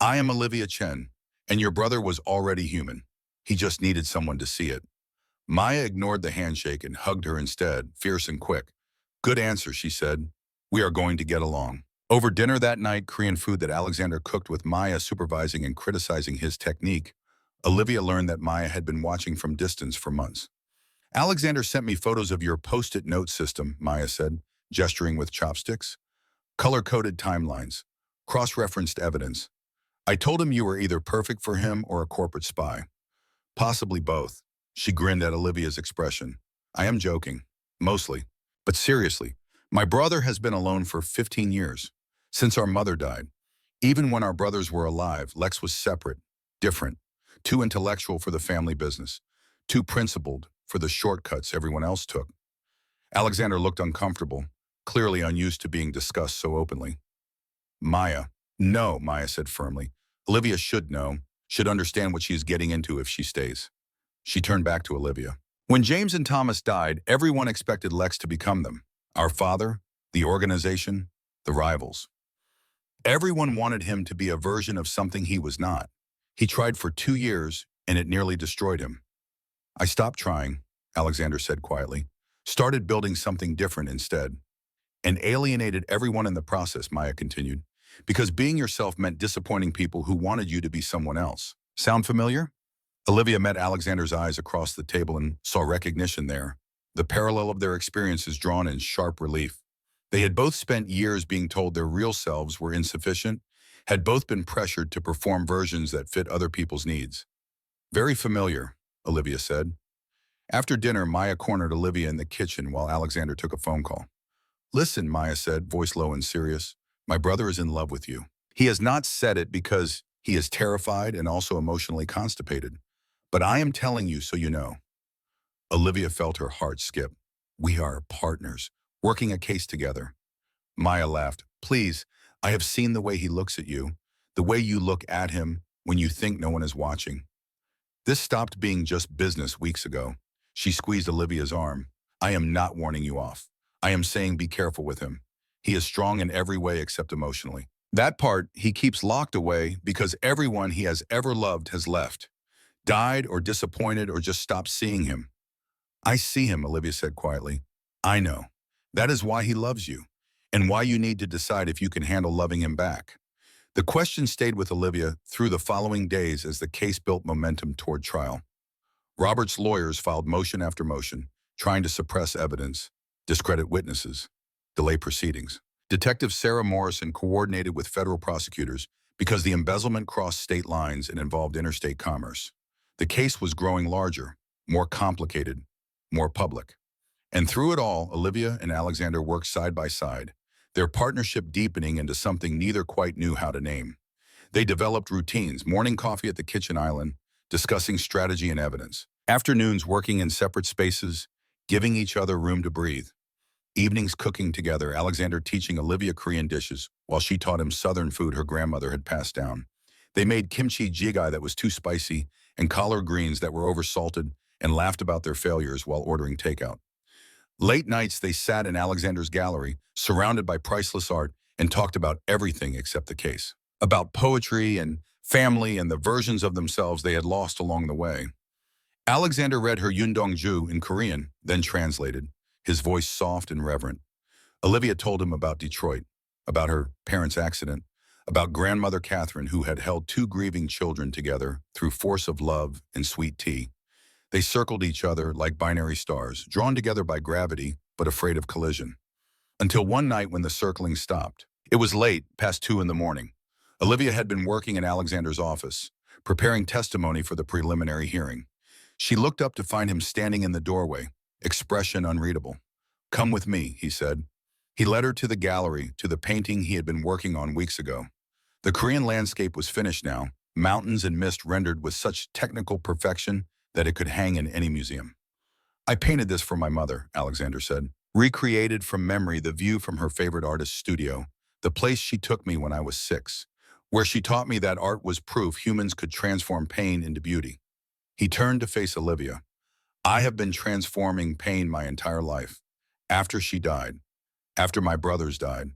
"I am Olivia Chen, and your brother was already human. He just needed someone to see it." Maya ignored the handshake and hugged her instead, fierce and quick. "Good answer," she said. "We are going to get along." Over dinner that night, Korean food that Alexander cooked with Maya supervising and criticizing his technique, Olivia learned that Maya had been watching from distance for months. "Alexander sent me photos of your post-it note system," Maya said, gesturing with chopsticks. "Color-coded timelines, cross-referenced evidence. I told him you were either perfect for him or a corporate spy. Possibly both." She grinned at Olivia's expression. "I am joking, mostly. But seriously, my brother has been alone for 15 years, since our mother died. Even when our brothers were alive, Lex was separate, different, too intellectual for the family business, too principled for the shortcuts everyone else took." Alexander looked uncomfortable, clearly unused to being discussed so openly. "Maya." "No," Maya said firmly. "Olivia should know, should understand what she is getting into if she stays." She turned back to Olivia. "When James and Thomas died, everyone expected Lex to become them. Our father, the organization, the rivals. Everyone wanted him to be a version of something he was not. He tried for 2 years, and it nearly destroyed him. I stopped trying," Alexander said quietly. "Started building something different instead. And alienated everyone in the process," Maya continued. "Because being yourself meant disappointing people who wanted you to be someone else. Sound familiar?" Olivia met Alexander's eyes across the table and saw recognition there, the parallel of their experiences drawn in sharp relief. They had both spent years being told their real selves were insufficient, had both been pressured to perform versions that fit other people's needs. "Very familiar," Olivia said. After dinner, Maya cornered Olivia in the kitchen while Alexander took a phone call. Listen, Maya said, voice low and serious. My brother is in love with you. He has not said it because he is terrified and also emotionally constipated. But I am telling you so you know. Olivia felt her heart skip. We are partners, working a case together. Maya laughed. Please, I have seen the way he looks at you, the way you look at him when you think no one is watching. This stopped being just business weeks ago. She squeezed Olivia's arm. I am not warning you off. I am saying be careful with him. He is strong in every way except emotionally. That part he keeps locked away because everyone he has ever loved has left, died or disappointed or just stopped seeing him. I see him, Olivia said quietly. I know. That is why he loves you, and why you need to decide if you can handle loving him back. The question stayed with Olivia through the following days as the case built momentum toward trial. Robert's lawyers filed motion after motion, trying to suppress evidence, discredit witnesses, delay proceedings. Detective Sarah Morrison coordinated with federal prosecutors because the embezzlement crossed state lines and involved interstate commerce. The case was growing larger, more complicated, more public. And through it all, Olivia and Alexander worked side by side, their partnership deepening into something neither quite knew how to name. They developed routines, morning coffee at the kitchen island, discussing strategy and evidence. Afternoons working in separate spaces, giving each other room to breathe. Evenings cooking together, Alexander teaching Olivia Korean dishes while she taught him Southern food her grandmother had passed down. They made kimchi jjigae that was too spicy and collard greens that were oversalted and laughed about their failures while ordering takeout. Late nights they sat in Alexander's gallery, surrounded by priceless art, and talked about everything except the case. About poetry and family and the versions of themselves they had lost along the way. Alexander read her Yundongju in Korean, then translated, his voice soft and reverent. Olivia told him about Detroit, about her parents' accident, about grandmother Catherine who had held two grieving children together through force of love and sweet tea. They circled each other like binary stars, drawn together by gravity, but afraid of collision. Until one night when the circling stopped. It was late, past 2 in the morning. Olivia had been working in Alexander's office, preparing testimony for the preliminary hearing. She looked up to find him standing in the doorway, expression unreadable. Come with me, he said. He led her to the gallery, to the painting he had been working on weeks ago. The Korean landscape was finished now, mountains and mist rendered with such technical perfection that it could hang in any museum. I painted this for my mother, Alexander said. Recreated from memory the view from her favorite artist's studio, the place she took me when I was 6, where she taught me that art was proof humans could transform pain into beauty. He turned to face Olivia. I have been transforming pain my entire life. After she died, after my brothers died,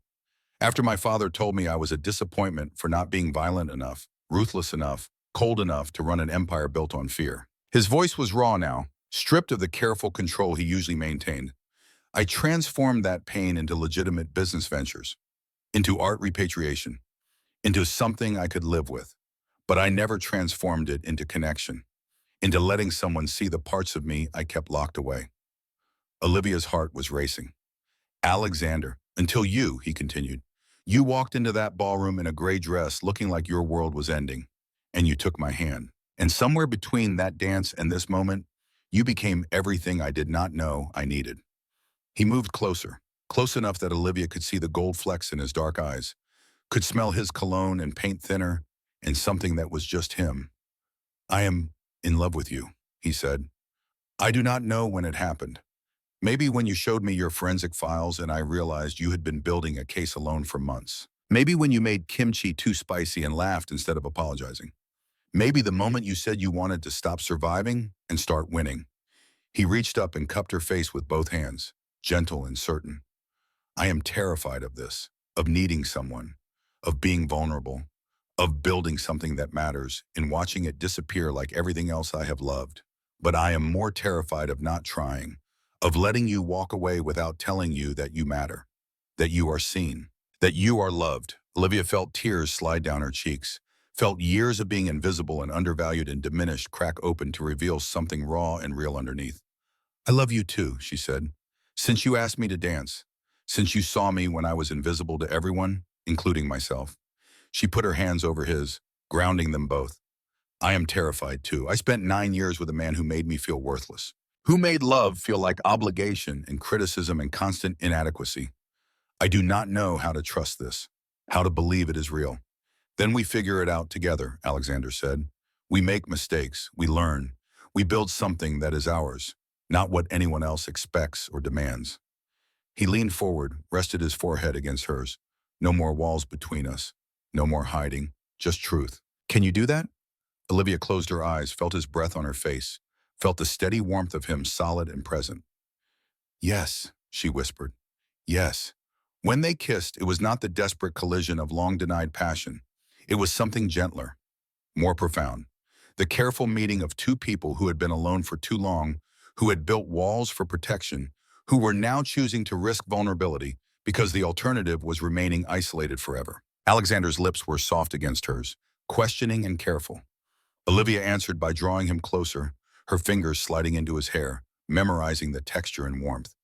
after my father told me I was a disappointment for not being violent enough, ruthless enough, cold enough to run an empire built on fear. His voice was raw now, stripped of the careful control he usually maintained. I transformed that pain into legitimate business ventures, into art repatriation, into something I could live with. But I never transformed it into connection, into letting someone see the parts of me I kept locked away. Olivia's heart was racing. Alexander, until you, he continued. You walked into that ballroom in a gray dress looking like your world was ending, and you took my hand. And somewhere between that dance and this moment, you became everything I did not know I needed. He moved closer, close enough that Olivia could see the gold flecks in his dark eyes, could smell his cologne and paint thinner, and something that was just him. I am in love with you, he said. I do not know when it happened. Maybe when you showed me your forensic files and I realized you had been building a case alone for months. Maybe when you made kimchi too spicy and laughed instead of apologizing. Maybe the moment you said you wanted to stop surviving and start winning. He reached up and cupped her face with both hands, gentle and certain. I am terrified of this, of needing someone, of being vulnerable, of building something that matters and watching it disappear like everything else I have loved. But I am more terrified of not trying, of letting you walk away without telling you that you matter, that you are seen, that you are loved. Olivia felt tears slide down her cheeks, felt years of being invisible and undervalued and diminished crack open to reveal something raw and real underneath. I love you too, she said. Since you asked me to dance, since you saw me when I was invisible to everyone, including myself. She put her hands over his, grounding them both. I am terrified too. I spent 9 years with a man who made me feel worthless. Who made love feel like obligation and criticism and constant inadequacy? I do not know how to trust this, how to believe it is real. Then we figure it out together, Alexander said. We make mistakes, we learn, we build something that is ours, not what anyone else expects or demands. He leaned forward, rested his forehead against hers. No more walls between us, no more hiding, just truth. Can you do that? Olivia closed her eyes, felt his breath on her face, felt the steady warmth of him solid and present. Yes, she whispered. Yes. When they kissed, it was not the desperate collision of long-denied passion. It was something gentler, more profound. The careful meeting of two people who had been alone for too long, who had built walls for protection, who were now choosing to risk vulnerability because the alternative was remaining isolated forever. Alexander's lips were soft against hers, questioning and careful. Olivia answered by drawing him closer, her fingers sliding into his hair, memorizing the texture and warmth.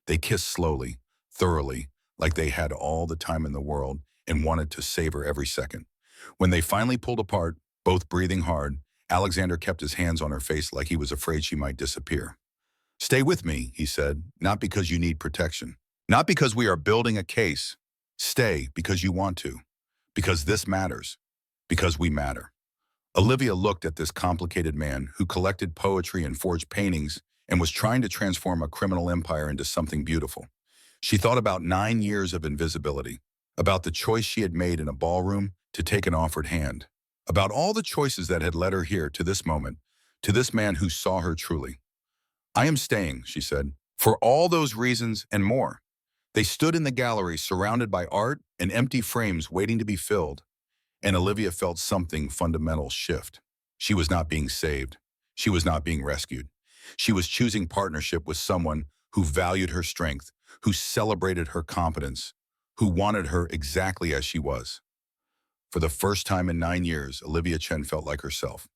They kissed slowly, thoroughly, like they had all the time in the world and wanted to savor every second. When they finally pulled apart, both breathing hard, Alexander kept his hands on her face like he was afraid she might disappear. Stay with me, he said, not because you need protection, not because we are building a case. Stay because you want to, because this matters, because we matter. Olivia looked at this complicated man who collected poetry and forged paintings and was trying to transform a criminal empire into something beautiful. She thought about 9 years of invisibility, about the choice she had made in a ballroom to take an offered hand, about all the choices that had led her here to this moment, to this man who saw her truly. I am staying, she said, for all those reasons and more. They stood in the gallery surrounded by art and empty frames waiting to be filled, and Olivia felt something fundamental shift. She was not being saved. She was not being rescued. She was choosing partnership with someone who valued her strength, who celebrated her competence, who wanted her exactly as she was. For the first time in 9 years, Olivia Chen felt like herself.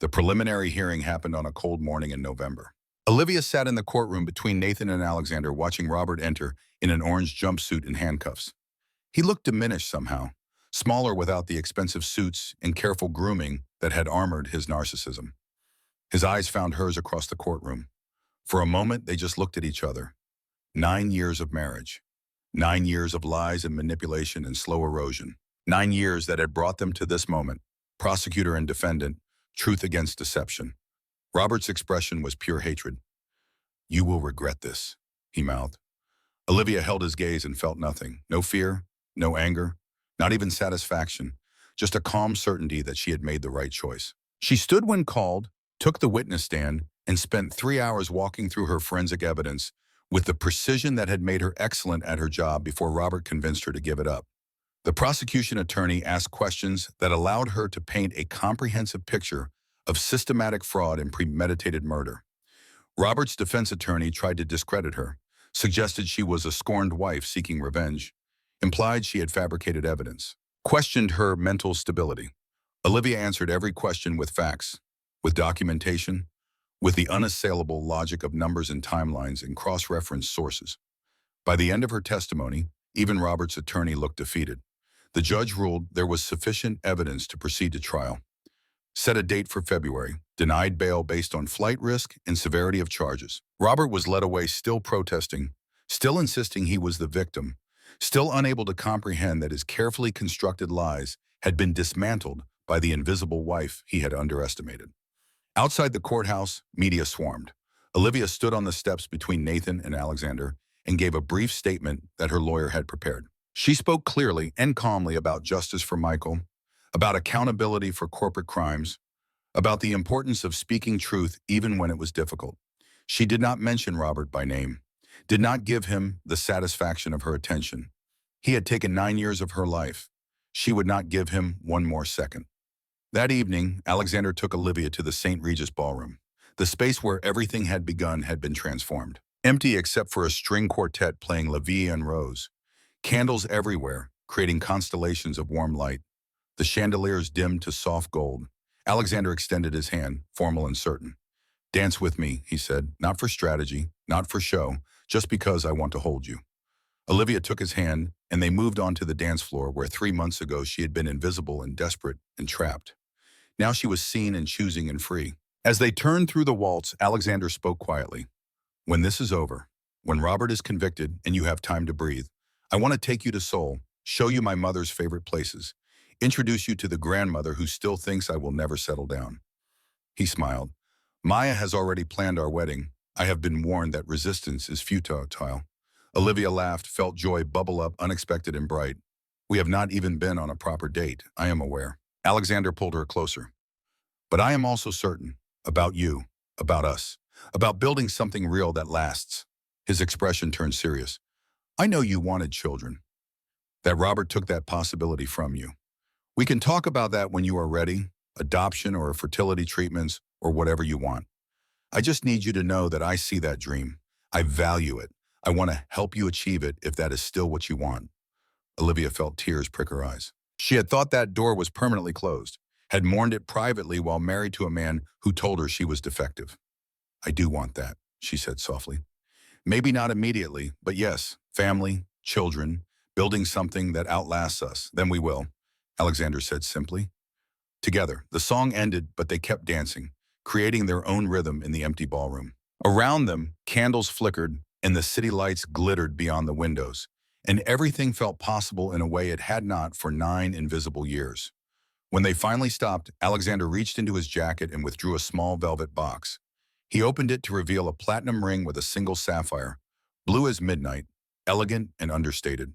The preliminary hearing happened on a cold morning in November. Olivia sat in the courtroom between Nathan and Alexander, watching Robert enter in an orange jumpsuit and handcuffs. He looked diminished somehow, smaller without the expensive suits and careful grooming that had armored his narcissism. His eyes found hers across the courtroom. For a moment, they just looked at each other. 9 years of marriage. 9 years of lies and manipulation and slow erosion. 9 years that had brought them to this moment. Prosecutor and defendant, truth against deception. Robert's expression was pure hatred. You will regret this, he mouthed. Olivia held his gaze and felt nothing. No fear, no anger, not even satisfaction, just a calm certainty that she had made the right choice. She stood when called, took the witness stand, and spent 3 hours walking through her forensic evidence with the precision that had made her excellent at her job before Robert convinced her to give it up. The prosecution attorney asked questions that allowed her to paint a comprehensive picture of systematic fraud and premeditated murder. Robert's defense attorney tried to discredit her, suggested she was a scorned wife seeking revenge, implied she had fabricated evidence, questioned her mental stability. Olivia answered every question with facts, with documentation, with the unassailable logic of numbers and timelines and cross-referenced sources. By the end of her testimony, even Robert's attorney looked defeated. The judge ruled there was sufficient evidence to proceed to trial, set a date for February, denied bail based on flight risk and severity of charges. Robert was led away still protesting, still insisting he was the victim, still unable to comprehend that his carefully constructed lies had been dismantled by the invisible wife he had underestimated. Outside the courthouse, media swarmed. Olivia stood on the steps between Nathan and Alexander and gave a brief statement that her lawyer had prepared. She spoke clearly and calmly about justice for Michael, about accountability for corporate crimes, about the importance of speaking truth even when it was difficult. She did not mention Robert by name, did not give him the satisfaction of her attention. He had taken 9 years of her life. She would not give him one more second. That evening, Alexander took Olivia to the St. Regis ballroom. The space where everything had begun had been transformed. Empty except for a string quartet playing La Vie en Rose. Candles everywhere, creating constellations of warm light. The chandeliers dimmed to soft gold. Alexander extended his hand, formal and certain. Dance with me, he said, not for strategy, not for show, just because I want to hold you. Olivia took his hand, and they moved on to the dance floor where 3 months ago she had been invisible and desperate and trapped. Now she was seen and choosing and free. As they turned through the waltz, Alexander spoke quietly. When this is over, when Robert is convicted and you have time to breathe, I want to take you to Seoul, show you my mother's favorite places, introduce you to the grandmother who still thinks I will never settle down. He smiled. Maya has already planned our wedding. I have been warned that resistance is futile. Olivia laughed, felt joy bubble up, unexpected and bright. We have not even been on a proper date, I am aware. Alexander pulled her closer. But I am also certain about you, about us, about building something real that lasts. His expression turned serious. I know you wanted children, that Robert took that possibility from you. We can talk about that when you are ready, adoption or fertility treatments or whatever you want. I just need you to know that I see that dream. I value it. I want to help you achieve it if that is still what you want. Olivia felt tears prick her eyes. She had thought that door was permanently closed, had mourned it privately while married to a man who told her she was defective. I do want that, she said softly. Maybe not immediately, but yes, family, children, building something that outlasts us, then we will, Alexander said simply. Together, the song ended, but they kept dancing, creating their own rhythm in the empty ballroom. Around them, candles flickered and the city lights glittered beyond the windows, and everything felt possible in a way it had not for 9 invisible years. When they finally stopped, Alexander reached into his jacket and withdrew a small velvet box. He opened it to reveal a platinum ring with a single sapphire, blue as midnight, elegant and understated.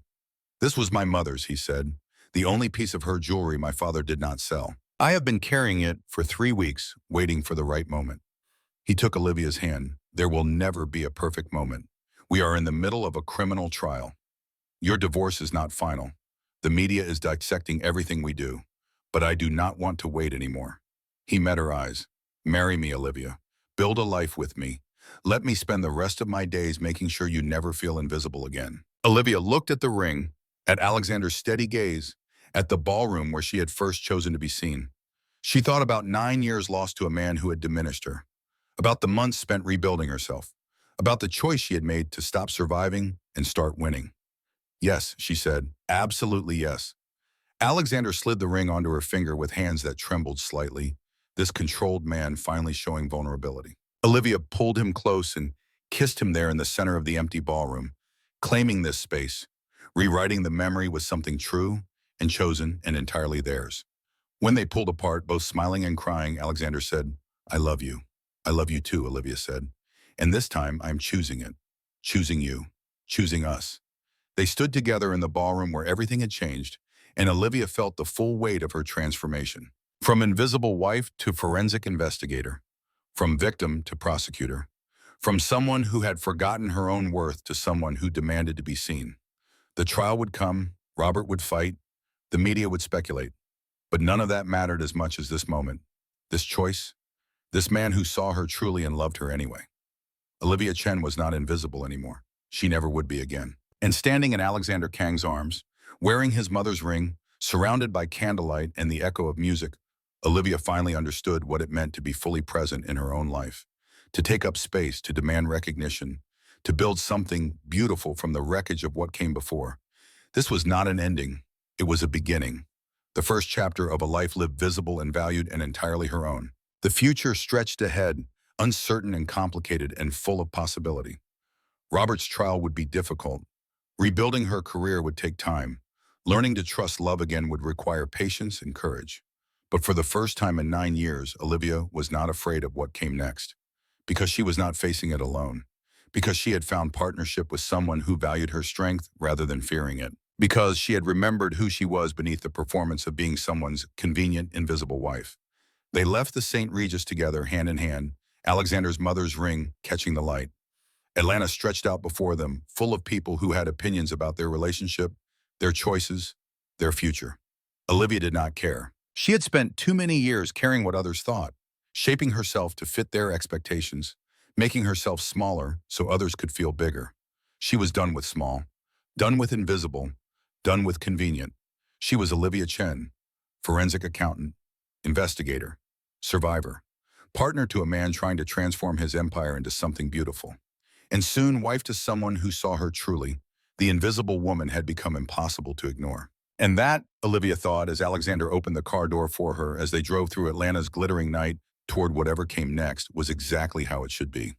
This was my mother's, he said, the only piece of her jewelry my father did not sell. I have been carrying it for 3 weeks, waiting for the right moment. He took Olivia's hand. There will never be a perfect moment. We are in the middle of a criminal trial. Your divorce is not final. The media is dissecting everything we do, but I do not want to wait anymore. He met her eyes. Marry me, Olivia. Build a life with me. Let me spend the rest of my days making sure you never feel invisible again. Olivia looked at the ring, at Alexander's steady gaze, at the ballroom where she had first chosen to be seen. She thought about 9 years lost to a man who had diminished her, about the months spent rebuilding herself, about the choice she had made to stop surviving and start winning. Yes, she said, absolutely yes. Alexander slid the ring onto her finger with hands that trembled slightly, this controlled man finally showing vulnerability. Olivia pulled him close and kissed him there in the center of the empty ballroom, claiming this space, rewriting the memory with something true and chosen and entirely theirs. When they pulled apart, both smiling and crying, Alexander said, I love you. I love you too, Olivia said. And this time I'm choosing it. Choosing you. Choosing us. They stood together in the ballroom where everything had changed, and Olivia felt the full weight of her transformation. From invisible wife to forensic investigator. From victim to prosecutor. From someone who had forgotten her own worth to someone who demanded to be seen. The trial would come, Robert would fight, the media would speculate. But none of that mattered as much as this moment, this choice, this man who saw her truly and loved her anyway. Olivia Chen was not invisible anymore. She never would be again. And standing in Alexander Kang's arms, wearing his mother's ring, surrounded by candlelight and the echo of music, Olivia finally understood what it meant to be fully present in her own life, to take up space, to demand recognition, to build something beautiful from the wreckage of what came before. This was not an ending. It was a beginning. The first chapter of a life lived visible and valued and entirely her own. The future stretched ahead, uncertain and complicated and full of possibility. Robert's trial would be difficult. Rebuilding her career would take time. Learning to trust love again would require patience and courage. But for the first time in 9 years, Olivia was not afraid of what came next. Because she was not facing it alone. Because she had found partnership with someone who valued her strength rather than fearing it. Because she had remembered who she was beneath the performance of being someone's convenient, invisible wife. They left the St. Regis together, hand in hand, Alexander's mother's ring catching the light. Atlanta stretched out before them, full of people who had opinions about their relationship, their choices, their future. Olivia did not care. She had spent too many years caring what others thought, shaping herself to fit their expectations, making herself smaller so others could feel bigger. She was done with small, done with invisible, done with convenient. She was Olivia Chen, forensic accountant, investigator, survivor, partner to a man trying to transform his empire into something beautiful. And soon wife to someone who saw her truly. The invisible woman had become impossible to ignore. And that, Olivia thought as Alexander opened the car door for her as they drove through Atlanta's glittering night toward whatever came next was exactly how it should be.